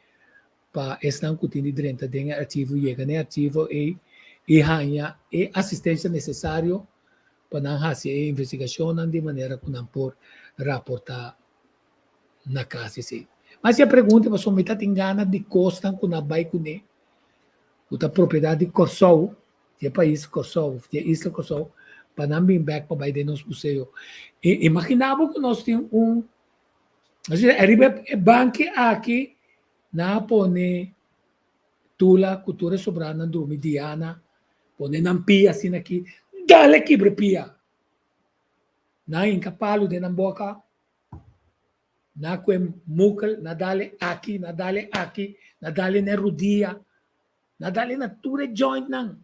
para estar discutindo dentro do arquivo, chegar no arquivo e ganhar a assistência necessária para não fazer a investigação de maneira que não pode raportar na casa. Mas se a pergunta é sobre a tingana de costa que não vai com a propriedade de Kosovo, que é país Kosovo, que é isla Kosovo, para não vir back para ir nos museus. Imaginava que nós tínhamos arriba banque aqui, na pone tula, cultura sobrana, do Diana, pone nampia assim aqui, dale quebre pia. Na incapalo de boca, na quem mukal, na dale aqui, na dale na rodia, na dale na ture joint nang.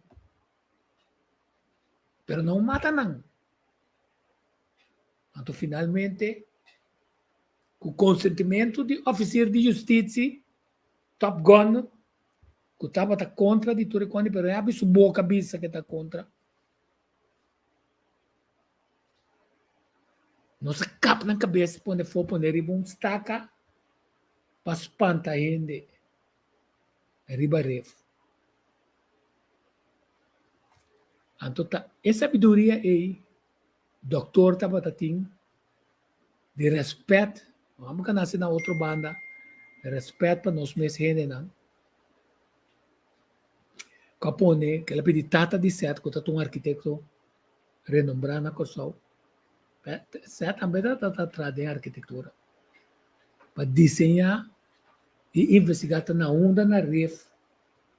Pero não mata não. Então, finalmente, com o consentimento do oficial de justiça, Top Gun, que estava contra de tudo quando, pero é a boa cabeça que está contra. Nossa capa na cabeça, quando for poner um estaca, para espantar a gente. Ribaref. Então, essa sabedoria aí, doutor Tabatatim, de respeito, vamos que nascer na outra banda, de respeito para nós mesmos, gente, não. Capone, que ela pediu tata de certo, que está um arquiteto renombrado na Kosovo. Certo, também está atrás da arquitetura. Para desenhar e investigar na onda, na ref,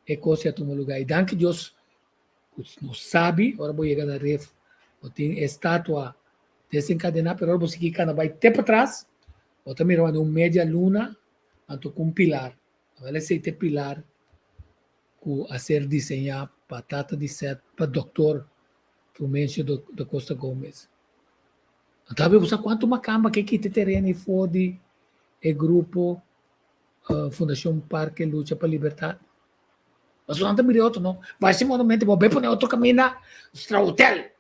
e coisa a um lugar. E danke Deus, não sabe, agora vou chegar na ref, tem estátua desencadenada, mas agora vou seguir cada vai até para trás, ou também uma média luna, com um pilar. Ela aceita pilar a ser desenhado para tata de certo, para doutor Flumencio da Costa Gomes. Então, você quanto uma cama que tem terreno e fode o grupo Fundação Parque Lucha para a Liberdade. Mas não tem outro, não. Vai ser monumento, vou ver outro caminho para o hotel.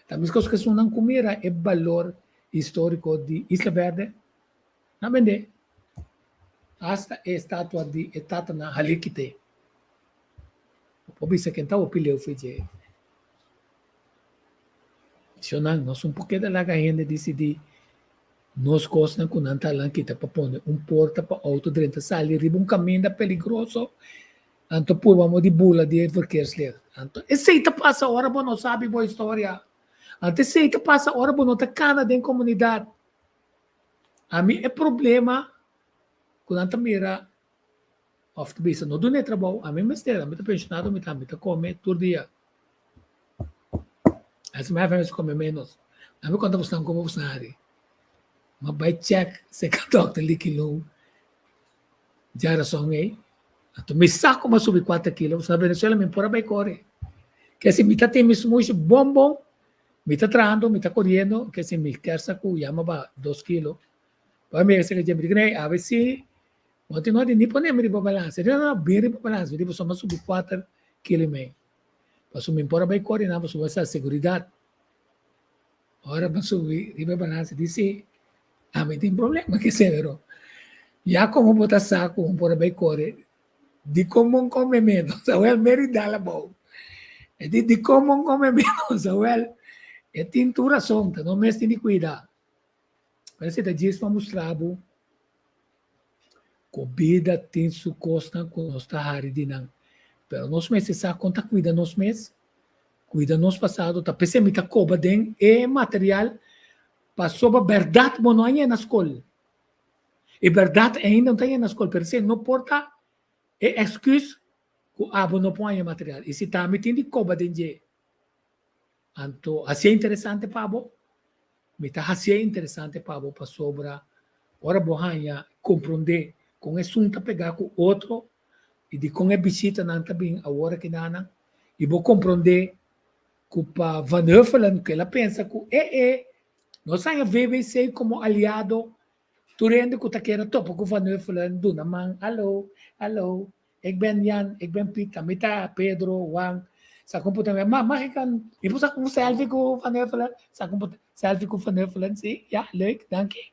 Também as coisas que não comeram é valor histórico de Isla Verde. Não vende. hasta a estátua de etata na halikite. Obisa quem tá o pileu fije. Sionang, nós pouquinho lá que a gente decide nós gostamos com nanta lang kita para pôr porta para auto dentro sair riba caminho peligroso. Anto por vamos de bula de verkeerslicht. Anto aceita passa hora bom não sabe boa história. Anto aceita passa hora bom não tá cana den comunidade. A mim é problema quando anta mira of the bisa no do ne trabalho a mim mestera me tá pensionado me tá come todo dia. As minha família come menos. A mim quando você não come você nari. Mas vai check se kadok tali kilo jara songay. Ato may sako masubi 4 kilos sa Venezuela may pura bay kore. Kasi mita temis mo siya bombong, mita trando, mita corriendo, kasi mi kersa ko yama ba 2 kilo. Pa may kasi kaya mi a ver si Ontem nós nem podemos ir para balança. Ele não bem para balança. Ele só subir 4 km. Passou me embora bem correr, não passou essa segurança. Ora para subir para balança disse, mas tem problema que severo. Já como botar saco, um por bem correr, de como um come menos, a well meridala bom. E de como um come menos, a well é tintura sonta, não mesmo de cuidar. Parece que diz para mostrar comida tem su costa com nós tá haridinang. Pero nós meses sa conta cuida nós nos passado, tá pessimita coba den e material passou para verdade mo não é na escola. E verdade ainda não tem na escola, pero se não porta é excuse que abo não põe material. E se tá metindo de coba den je. Anto, assim é interessante para abo. Mita assim é interessante para abo para sobra. Ora bohanha compreender com esse um pegar com outro e de com a visita não tá bem a hora que nana e vou compreender que para Van Huffelen que ela pensa que nós saímos a BBC como aliado turende que tá querendo topo com Van Huffelen do naman hallo ik ben Jan ik ben Piet mita Pedro Juan sa computer mag ik kan ipo sa kung selfie ko Van Huffelen sa computer selfie ko Van Huffelen sim ja leuk dank je.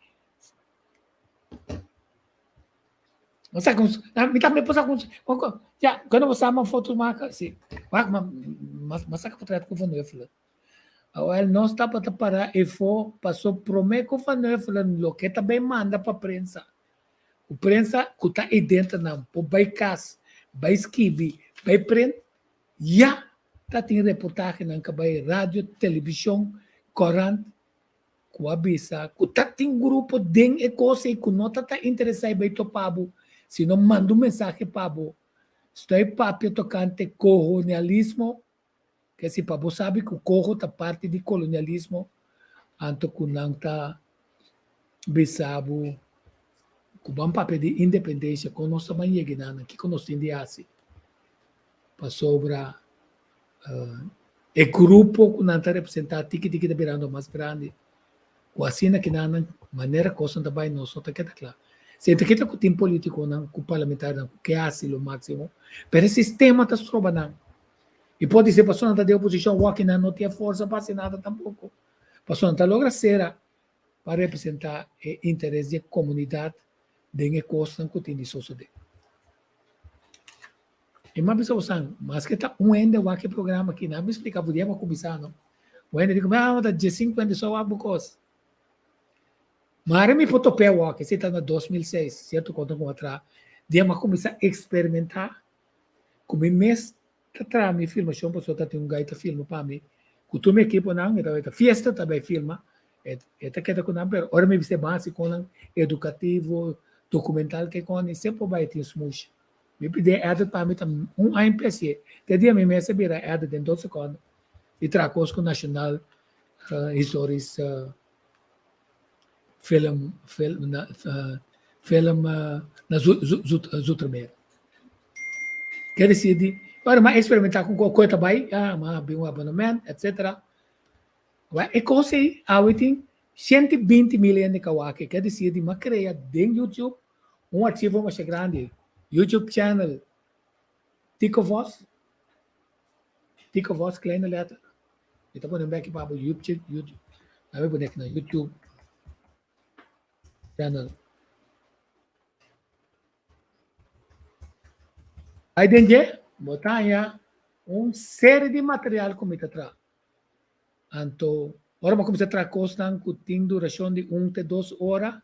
Masa kung minta me posa kung ya quando você ama foto marca sim masa ka portrait ko Van Huffelen well não está para e for passou prometo Van Huffelen lo que também manda para prensa o prensa que tá aí dentro não por vai cas vai esquive vai print ya tá tem reportagem não que vai rádio televisão corante que avisa que tá tem grupo den e coisa e que não tá interessado vai topabo se não manda mensagem pabo estou papel tocante colonialismo que se pabo sabe que o corro tá parte de colonialismo anto que não tá bisabo que bom papel de independência com nossa mãe guinana que conosco indiasi para sobra e grupo que não está representado tiki tá virando mais grande o assim que não maneira coisa também não só tá que tá claro se te kita com político não com parlamentar não que assim o máximo pero esse sistema tá trobando e pode ser pessoa da oposição que não tem força para fazer nada tampouco pessoa não logra ser para representar o interesse da comunidade de coisa que tem de suceder e mais pessoas mas que tá ende que programa aqui não me explica podíamos começar não o ende digo tá de 50 só a bocos mas me potopeu que se está na 2006 certo quando com atrás dia começar a experimentar como mês tá me filmação pessoa tá tem gaita filma para mim que tu me equipo não então fiesta também filma tá que tá com number ora me viste base com educativo documental que com sempre vai ter smush me pede para mim AMPC te dia me receber dentro 12 segundos e tracos com national histories film na Zutermeer. Quer dizer, agora mais experimentar com qualquer coisa também, mas bem um abonamento, etc. E coisa aí, tem 120 milhões de kawaki. Quer dizer, mas cria dentro do YouTube arquivo mais grande, YouTube channel, Tico Voz, kleine letter. Então, vamos aqui para o YouTube, vamos aqui na YouTube channel. Aí dentro, botar série de material como está atrás. Então, ora mas como se trata costan que tem duração de 1 a 2 horas,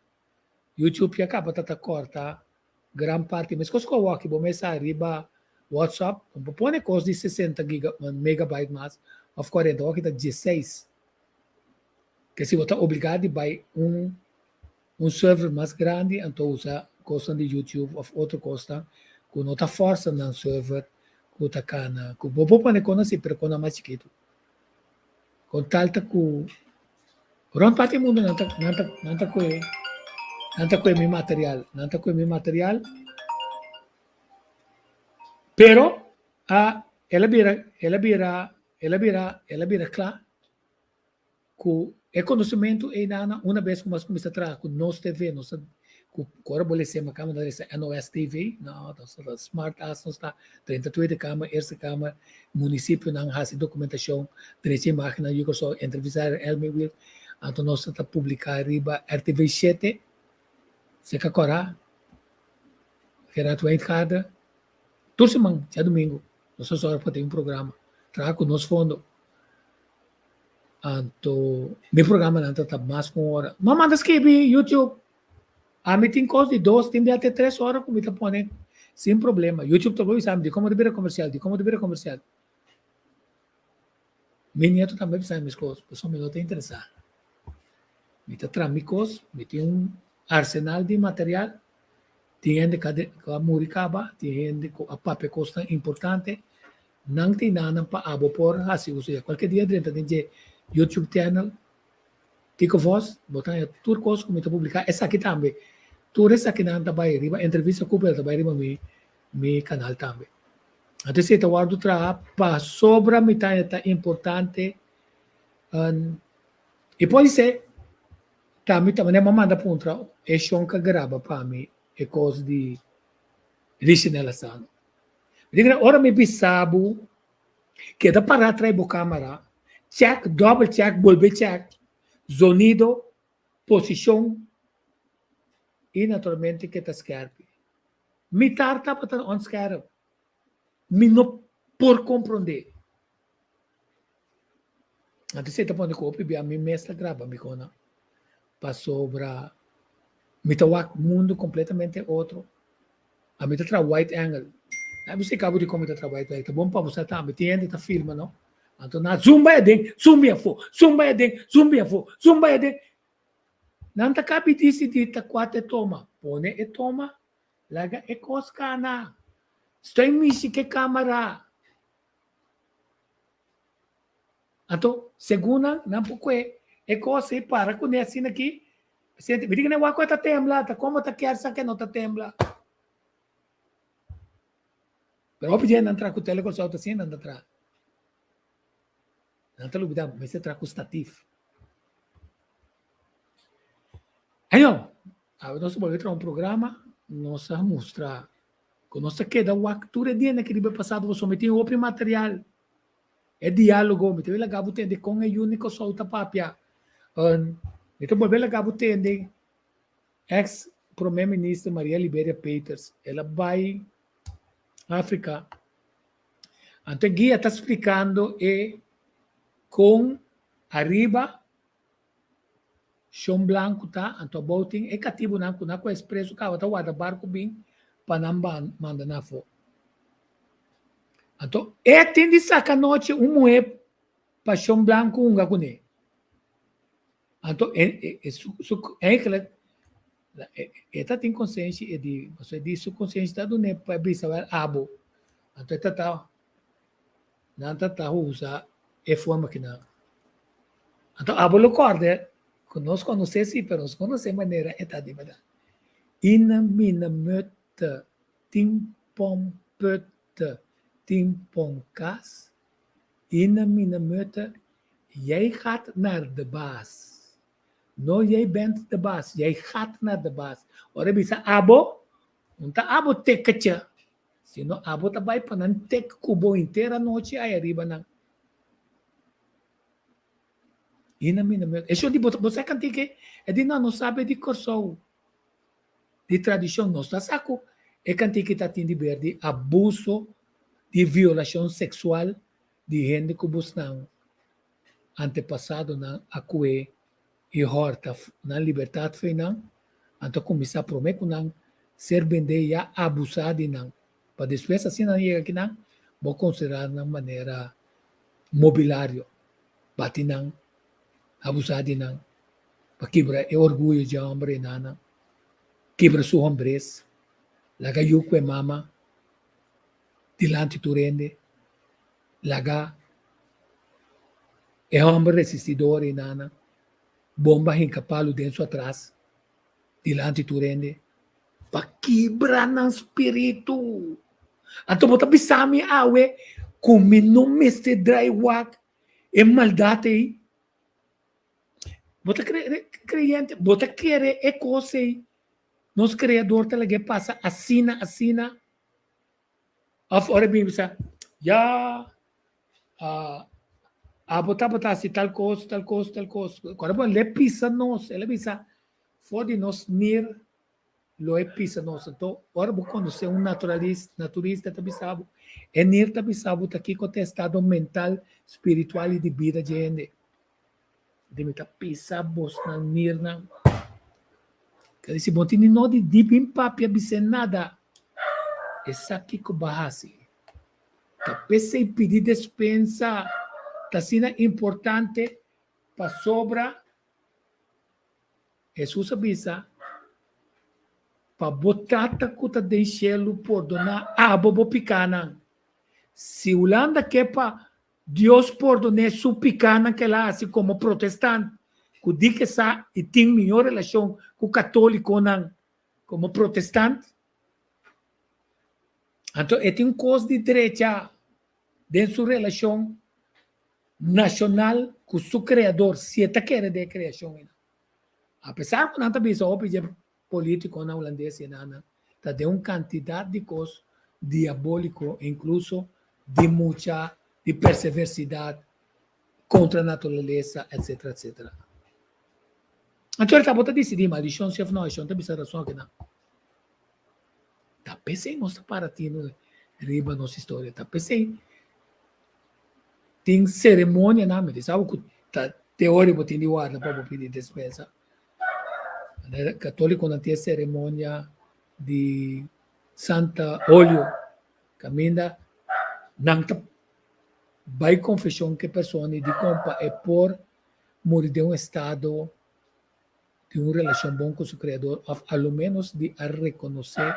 YouTube acaba de cortar gran parte, mas coisa que eu aqui, vou começar arriba WhatsApp, vou pôr coisa de 60 megabytes mais, of 40, aqui está 16. Que se você está obrigado a buy server mais grande, então usa costa de YouTube ou outra costa, que não está forçando no server, que está cana, que vou pôr coisa assim, pero coisa mais chiquito. Com tal que ron parte mundo não tá com meu material, pero ela vira claro que é conhecimento e nada uma vez que nós começamos a trabalhar com nós TV, nós agora vou dizer uma câmera da NOS TV, não, da Smart As, nós está 32 de câmera, esta câmera, município não faz documentação, 13 máquinas, eu só entrevistar Elmewil, então nós está publicar riba RTV 7, se que agora, Renato Weinhardt, toda semana, já domingo, nós só para ter um programa, trabalhar com nosso fundo. Então, meu programa não está mais com hora. Mas manda escrever YouTube. A mim tem coisa de 2, tem até 3 horas como está pondo, sem problema. YouTube também sabe de como deveria comercial, Meu neto também sabe minhas coisas, pessoal me não está interessado. Me está trazendo coisas, me tem arsenal de material, tem gente que a muricaba, tem gente que a papel costa importante, não tem nada para abopor, assim, ou seja, qualquer dia dentro de YouTube channel, Tico Voz, botar tudo coisa como está publicar, essa aqui também. Tudo essa aqui não está bem, entrevista com ela está bem, meu canal também. Então, se está guardado para sobre a metade está importante, e pode ser, também não manda para um trau, é chão que grava para mim, é coisa de regeneração. Ora me bisabo, que dá para atrás da câmera, check, double check, volver check, sonido, posição e naturalmente que está scarpe. Me tarta para estar on scarpe. Me não por compreender. Então você está pondo copy, a mim mestra grava, me cona. Para sobra, me está o mundo completamente outro. A mim está white angle. Você acaba de como está white angle. Tá bom para você também. Tem gente que está filma, não? Então, na zumba é dentro, zumba é fo, zumba é dentro, zumba é fo, zumba é dentro. Não está cabe decidir, tá quatro toma. Pone e toma, laga e coscana. Estou em misi que câmera. Então, segunda, não porque é coisa e para com esse aqui. Me diga, não, a coisa está tembla, tá como está quer que não está tembla. Pero eu pedi não entrar com o telefone, só assim, não entrar. Não está lubida, mas você traz custativo. Aí, nós vamos voltar a um programa, nós vamos mostrar que nós queda o actor de naquele passado, você meter outro material. É diálogo, me teve legal de com a única solta papia. Então, volver legal de ex-primeira-ministra Maria Libéria Peters, ela vai à África. Então, guia está explicando com arriba chão branco tá então boating é cativo na com expresso cá tá o barco bem para não manda na fo então tem de saca noite moe para chão branco um gagune então tá tem consciência de você disse consciência do ne para bisa abo então tá não tá usa é forma que não. Então, a bola corda, nós conhecemos, mas nós conhecemos maneira é de verdade. Ina mina mötte, timpom pötte, timpom kas. Ina mina mötte, jij gaat naar de baas. No, jij bent de baas. Jij gaat naar de baas. Ora bisa abo, unta abo tekatja. Sino abo tabay pa nan tek kubo inteira noite ay arriba nang isso de você cantique é de não sabe de corso de tradição nossa saco e canti que tá tendo de abuso de violação sexual de gente que buscam antepassado na acue e horta na liberdade foi não então começar a prometer não ser vender já abusado não para depois assim não chega aqui não vou considerar de maneira mobiliário bati não abusado não para quebrar o orgulho de homem não quebra sua hombres laga yuque mama dilante turende laga é homem resistidor e nana bomba incapaz dentro atrás dilante turende para quebrar no espírito então bota bisami awe como não me este dry walk é maldade aí bota creyente bota querer é coisa aí nos criador talaga passa assina afora bem bisa já a botar assim tal coisa quando bom le pisa nós ele bisa fode nos nir lo é pisa nós então ora vou conhecer naturalista também sabe é nir também sabe tá aqui com o estado mental espiritual e de vida de gente de me tá pisa bos na nir na Kasi si Bontini no di bim papia bisen nada. Essa aqui que bahasi. Tapos se pedir dispensa, tá sendo importante para sobra. Jesus avisa para botar a cuta de cielo por donar a bobo picana. Se Holanda quer para Deus por donar su picana que lá assim como protestante. Que diz que sa e tem melhor relação com o católico não, como protestante. Então, tem um coisa de direita dentro sua relação nacional com o seu criador, se está querendo de criação. Apesar que não está bem só político na holandesa, está de uma quantidade de coisas diabólico, incluso de muita de perseverança contra a natureza, etc, etc. Então, ele está decidindo, mas lição chef não, lição também será só que não. Tá pensei nossa para ti no riba nossa história, tá pensei tem cerimônia na mente, sabe que tá teórico tem de guarda para pedir dispensa. Católico não tem cerimônia de Santa Óleo, caminha não tá vai confissão que pessoa de compa é por morrer de um estado de uma relação bom com o seu criador, ao menos de reconhecer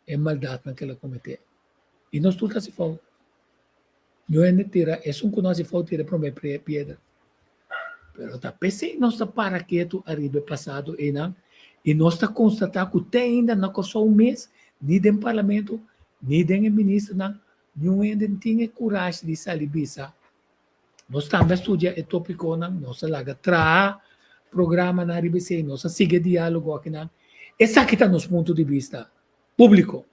a maldade que ela cometeu. E nós tudo se fala. Não é tira, é um que nós se fala tira para uma pedra. Mas tá pensei nós está para quieto arriba passado e nós está constatando que tem ainda não passou um mês nem do parlamento nem do ministro não ainda tem coragem de sair bisa. Nós estamos estudando o tópico nós laga tra programa na RBC, nós sigue diálogo aqui essa aqui está nos pontos de vista público.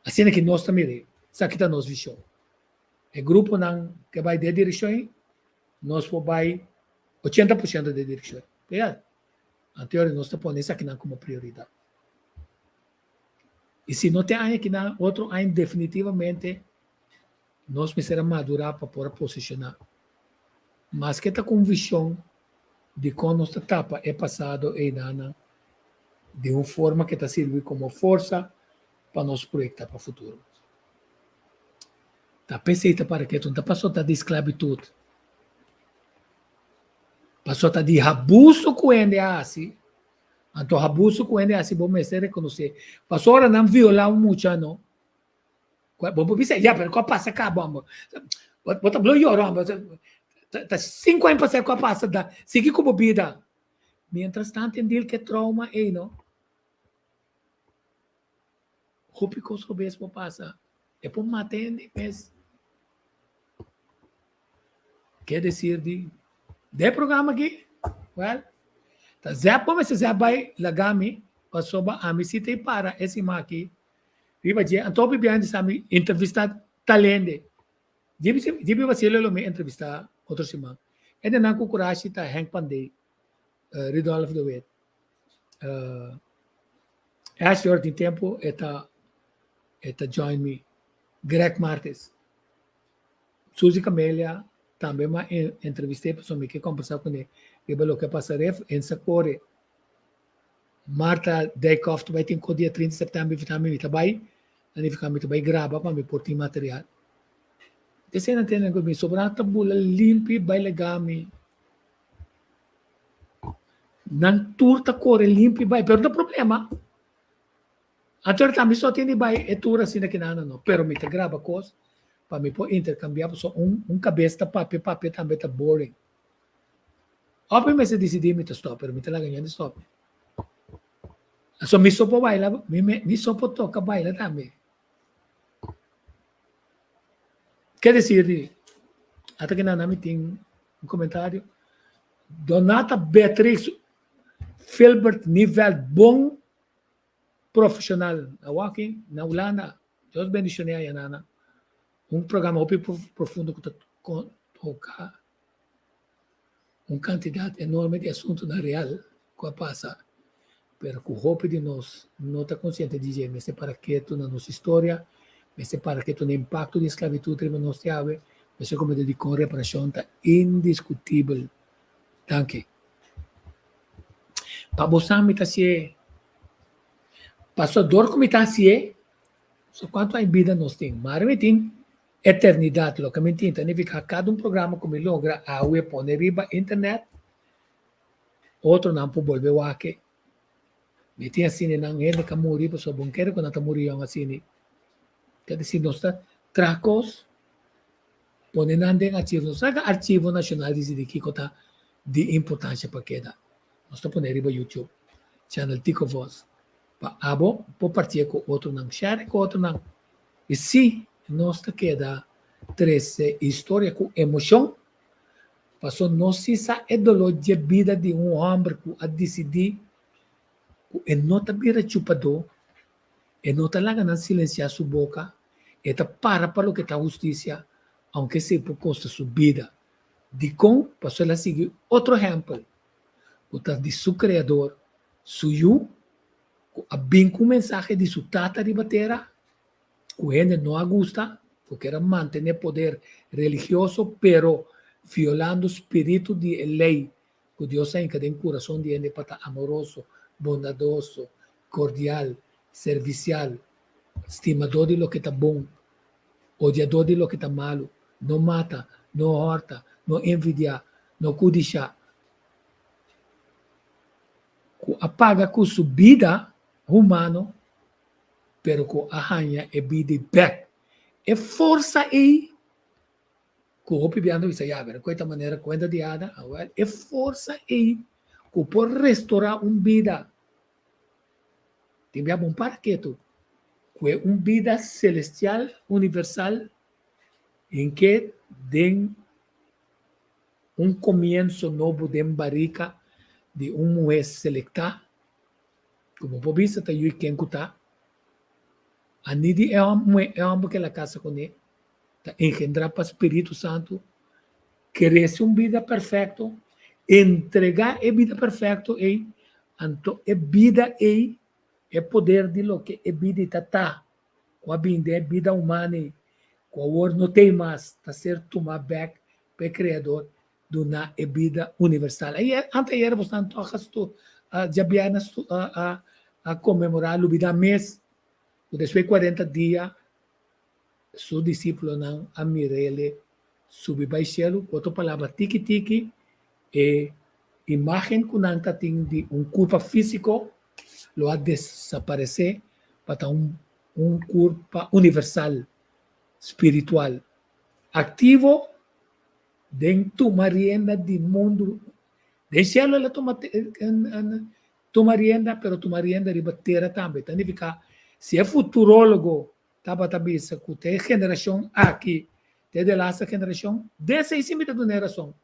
Assim é que nós também essa aqui está nos visão. O grupo que vai de direção, nós vai 80% de direção. A teoria nós está pondo isso aqui como prioridade. E se não tem aqui outro ano definitivamente nós precisamos madurar para poder posicionar. Mas que está com visão de como nossa etapa é passado e de uma forma que está servindo como força para nos projetar para o futuro. Está pensando para que tu não passou de esclavitud. Passou de abuso com ele assim. Então, abuso com ele assim, bom, mas reconhecer. Passou a não violar muito, não. Bom, você já, mas qual passa cá, bom. Bota blow your arm. Tá 5 anos para qual passa da. Seguir com bebida. Mientras tanto, entender que trauma é, não. Hope que os robês vão passar. É por matar, mas. Quer dizer, de programa aqui? Well, tá já como se já vai lagami passou a me citei para esse aqui. Riba dia, então bibian de sami entrevista talende. Dibi você lo me entrevista outro semana. E na ko coragem tá Hank Pandey, Ridolf de Wet, Esse ordem tempo join me. Greg Martes. Suzy Camélia também me entrevistei pessoa que conversar com ele. E o que passaria em Sacore. Marta Dijkhoff vai ter dia 30 de setembro vitamina também. Ani ficar muito bem grava para me portar material. Desse não tem nenhum sobrang tabula limpi by legami. Nang turta core limpi by pero no problema. Ator também só tem by etura assim na kinana no. Pero me te grava coisa para me pôr intercambiar só cabeça papel também tá boring. Open me se decidi me to stop pero me te la ganhando stop. So mi sopo baila mi sopo toca baila também. Quer dizer, até que na tem comentário. Donata Beatriz Filbert nível bom profissional. Na Walking, na Holanda. Deus bendicionei a Nana. Programa muito profundo que toca quantidade enorme de assuntos na real que passa. Pero com o de nós não está consciente de dizer, mas para que tu na nossa história, mas para que tu no impacto de esclavitud na nossa ave, mas como de com reparação está indiscutível. Danke. Para você me tá se passou dor como tá se só quanto a vida nós tem, mas me tem eternidade, lo que me tinta, ne fica cada programa como logra a web pone riba internet, outro não pode volver o que me tinha assim não ele que morri por sua bunker quando tá morrendo assim, quer dizer nós tá tracos pone nandem arquivo nacional de que cota de importância para queda, nós tá pone riba YouTube, channel Tico Voz, para abo por partir com outro não share com outro não, e se nós queda 13 história com emoção, passou nós essa ideologia vida de homem que a decidir que não está vira chupador, e não está lá na silenciar sua boca, e está para o que está justiça, aunque seja por custo sua vida. De com, passou ela seguir outro exemplo, que está de seu criador, suyo, que a bem com mensagem de sua tata de batera, que ele não gusta, porque era manter poder religioso, pero violando o espírito de lei, que Deus tem que tem coração de ele para estar amoroso, bondadoso, cordial, servicial, estimador de lo que está bom, odiador de lo que está malo, não mata, não horta, não envidia, não cudicha, que apaga com sua vida humana, pero que arranha e vida back. E força aí, que o pibiando isso já, de qualquer maneira, quando diada, e força aí, que por restaurar vida. Tem um paraqueto, que é vida celestial, universal, em que tem começo novo de barrica de mulher selecta, como por isso, está aí quem está. A nidi é uma que ela casa com ele, está engendrar para o Espírito Santo, cresce vida perfeita, entregar a vida perfeita, então a vida é poder de lo que a vida está, com a vida humana, com o ouro não tem mais, está ser tomar back para o Criador, do na vida universal. Aí, antes você não já vianas a comemorar o vida mês, depois de 40 dias, seu discípulo não a mirele subir para o céu, com outra palavra, tiki-tiki, e imagem que não tem de corpo físico, lo a desaparecer para corpo universal, espiritual, ativo, dentro marienda do mundo. De céu ela toma rienda, pero toma rienda de terra também. Então, se é futurólogo, estava tabisa que tem geração aqui, tem de lá essa geração, dessa em cima da geração.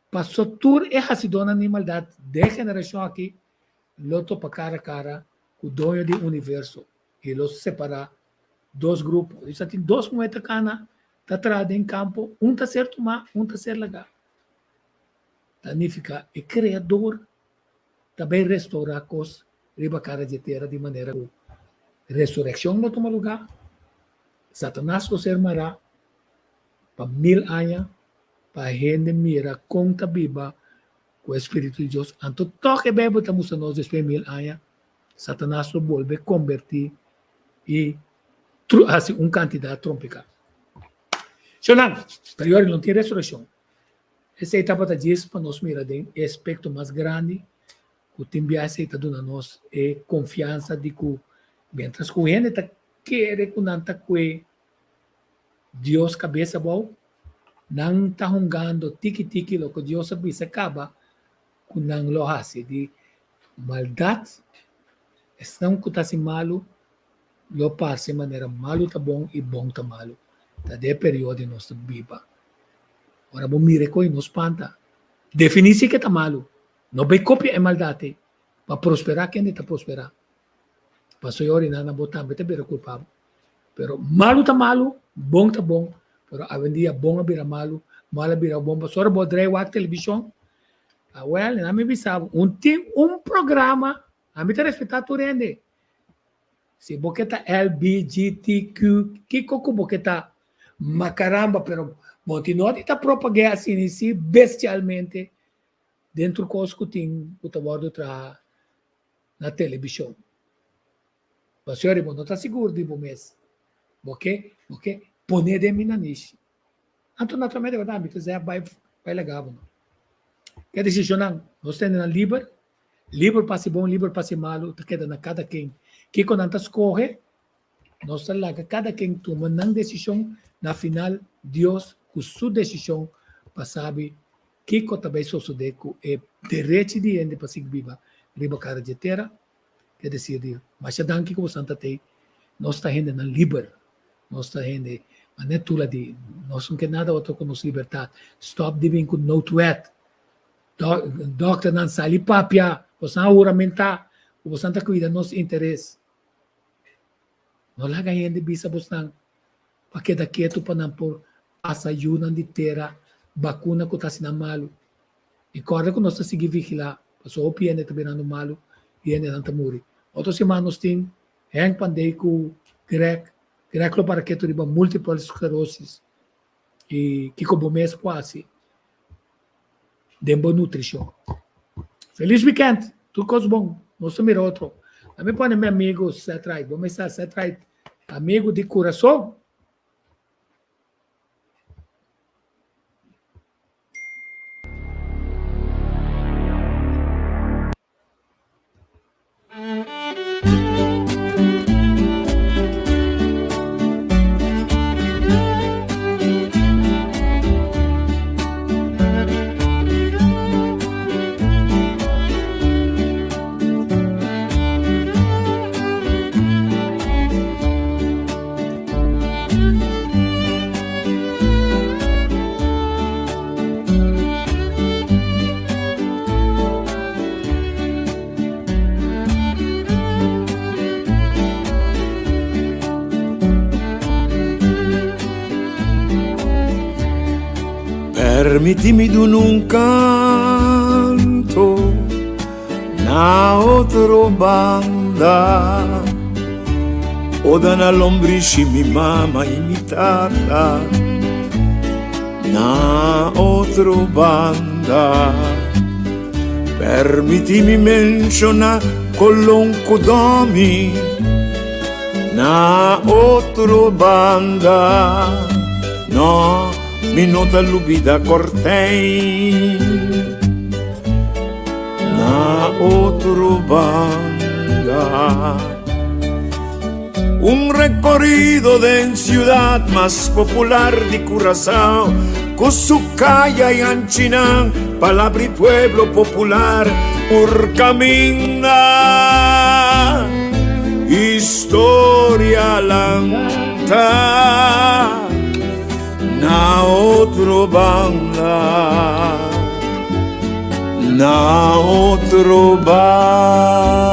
Passou tur é racidona animaldade de geração aqui, loto para cara a cara, com o dono do universo, e los separar dois grupos. Isso tem dois moedas cana, está atrás em campo, está certo mas está certo legal. Significa o criador também restaurar coisas, riba cara de terra de maneira que ressurreição não toma lugar, Satanás não se armará para 1000 anos, para gente mira conta biba com o Espírito de Deus. Anto toque bebo estamos nós después de 1000 anos, Satanás lo vuelve a convertir e hace candidato trompica. Senão, priori não tem ressurreição. Essa etapa da diz para nós mirar de aspecto mais grande, que tem essa etapa dona nós é confiança de que, mientras que o gente está querendo que não está com Deus cabeça boa, não está jogando tiki-tiki, lo que Deus sabe se acaba, que não lo hace de maldade, estão que está assim malo, lo passa de maneira malo está bom e bom está malo. Está de período nós viva. Ora, vamos mirar com nos espanta. Definir que está malo. Não vai copiar a maldade. Para prosperar, quem está prosperar? Para o senhor, não botar, vai ter culpado. Pero malo está malo, bom está bom. Pero a dia bom vira malo, malo vira bom. Para o senhor, pode ver a televisão. Well, não me avisava. Programa, a mim está respeitado tu rende. Se você está LGBTQ, que coco você está? Macaramba, pero continua a propagar assim bestialmente dentro do coisa que tem o trabalho na televisão. O senhor não está seguro de mês. Porque põe de mim na niche. Então, naturalmente, vai legal. Quer dizer, nós temos livre para ser bom, livre para ser malo, queda na cada quem. Que quando nós escorre, nós talaga cada quem toma uma decisão, na final, Deus, com sua decisão, para saber que também sucede com o direito de gente para ser viva, riba cara de terra, quer dizer, mas já danke que você tem, nós está indo na livre, nós está indo, mas não é tudo de, nós não quer nada outro com nossa liberdade. Stop living com no threat. Doctor não sai papia, você não oramentar, você não está cuidando dos interesses. Não lá ganha de bisa você para que daqui tu para não por asayunan de terra, vacuna que está sendo malo. E corre que nós está seguir vigilar, para o piano está virando malo e ele não está morrer. Outros irmãos têm, hang pandei com grec para que tu riba múltipla esclerose e que como mês quase de boa nutrição. Feliz weekend, tudo coisa bom. Nós mira outro. A mim põe meu amigo Setrai, vamos estar Setrai, amigo de coração.
Permitimi d'un un canto na otro banda o da na lombrici mi mama imitata na otro banda. Permitimi menziona collonco domi na otro banda. No, mi nota lubida cortei na otro banda. Un recorrido de ciudad más popular de Curazao, con su calle y Anchinán, palabra y pueblo popular, por camina historia lanta. Na otro banda, na otro banda.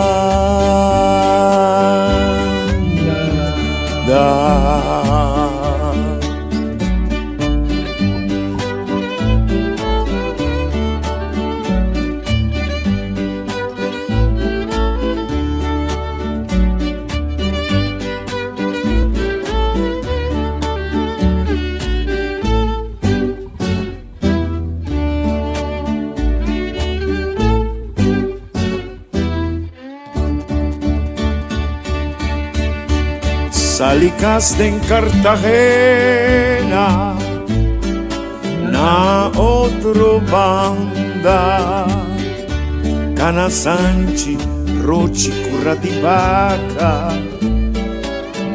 Salicaste en Cartagena, na otro banda, Cana Sanchi, Rochi, Curratipaca,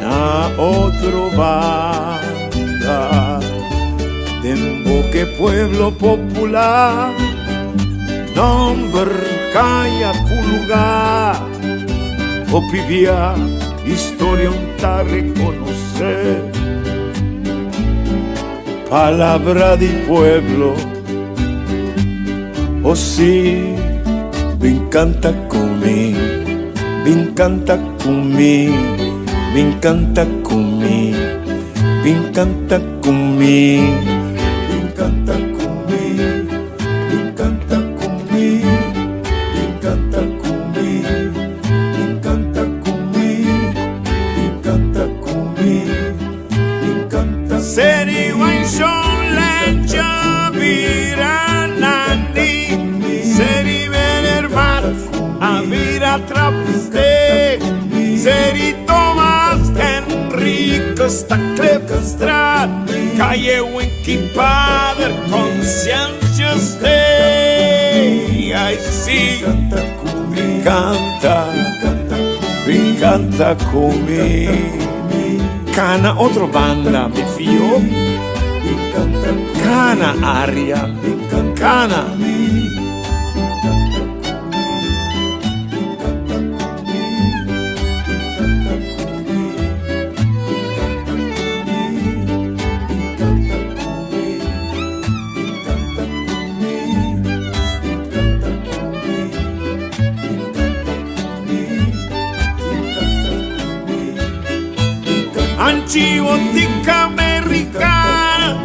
na otro banda, Demboque pueblo popular, nombre calla lugar, Opivia, historia un ta reconocer, palabra de pueblo, oh sí, me encanta comer, me encanta comer, me encanta comer, me encanta comer, me encanta comer, me encanta comer, me encanta comer, me encanta comer, me encanta comer, me encanta seri wanshon lecha viranani seri venermat avira trapste seri Thomas Enrique Stacklefstrad calle Winky Padre conciencia stay I see me encanta comer Cana otro banda mi fio Cana aria Cana Anchibotica americana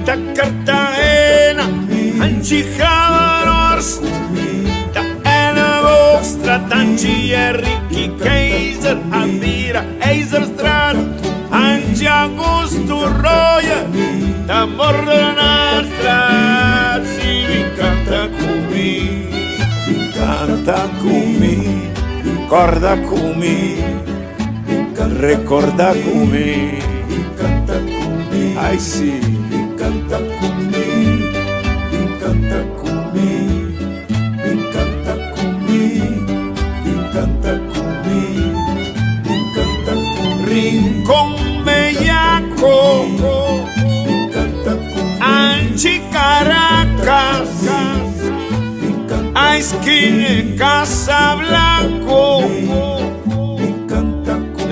da Cartagena Anchijadors da Ena Vostra Tanchi Enrique Kaiser Amira Eiserstrad Anchi Augusto Roya da Mordanastra si mi canta cumi corda cumi Recorda come, canta come, ai sì, canta come, canta come, canta come, canta come, canta come, Rincon Bellaco, canta come, Anchi Caracas, ai skin Casablanco.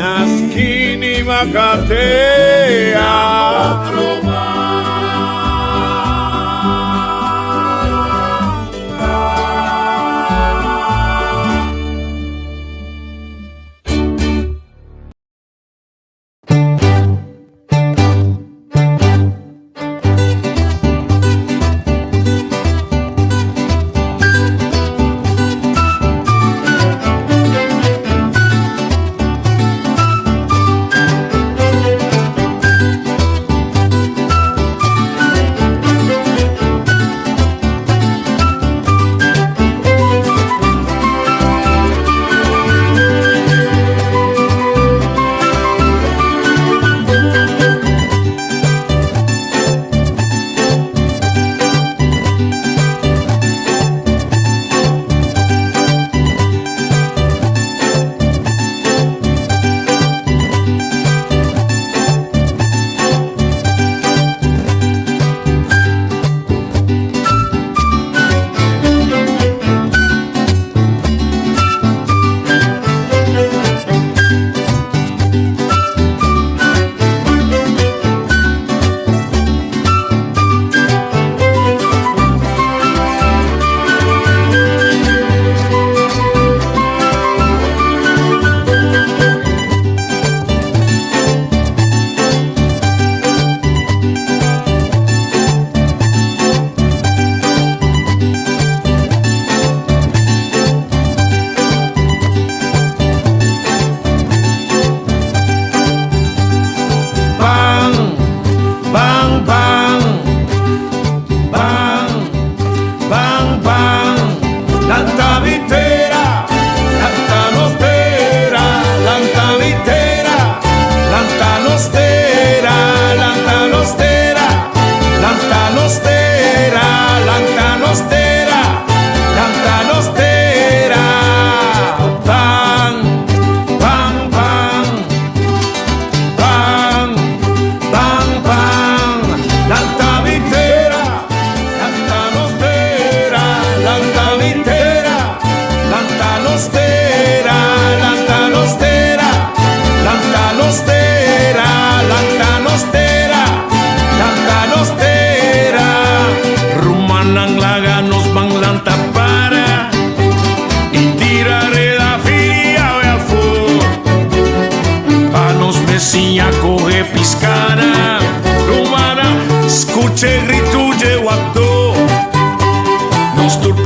Naskini Macatea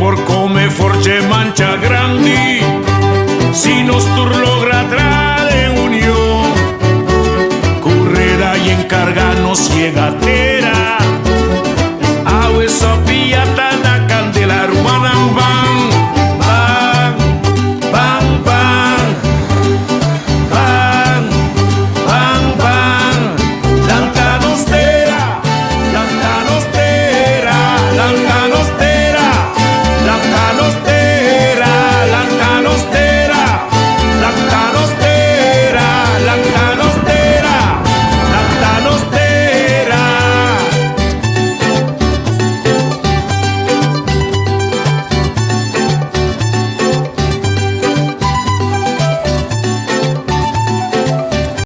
por come forse mancha grandi, si nostur logra trade unión, correda y encargarnos llega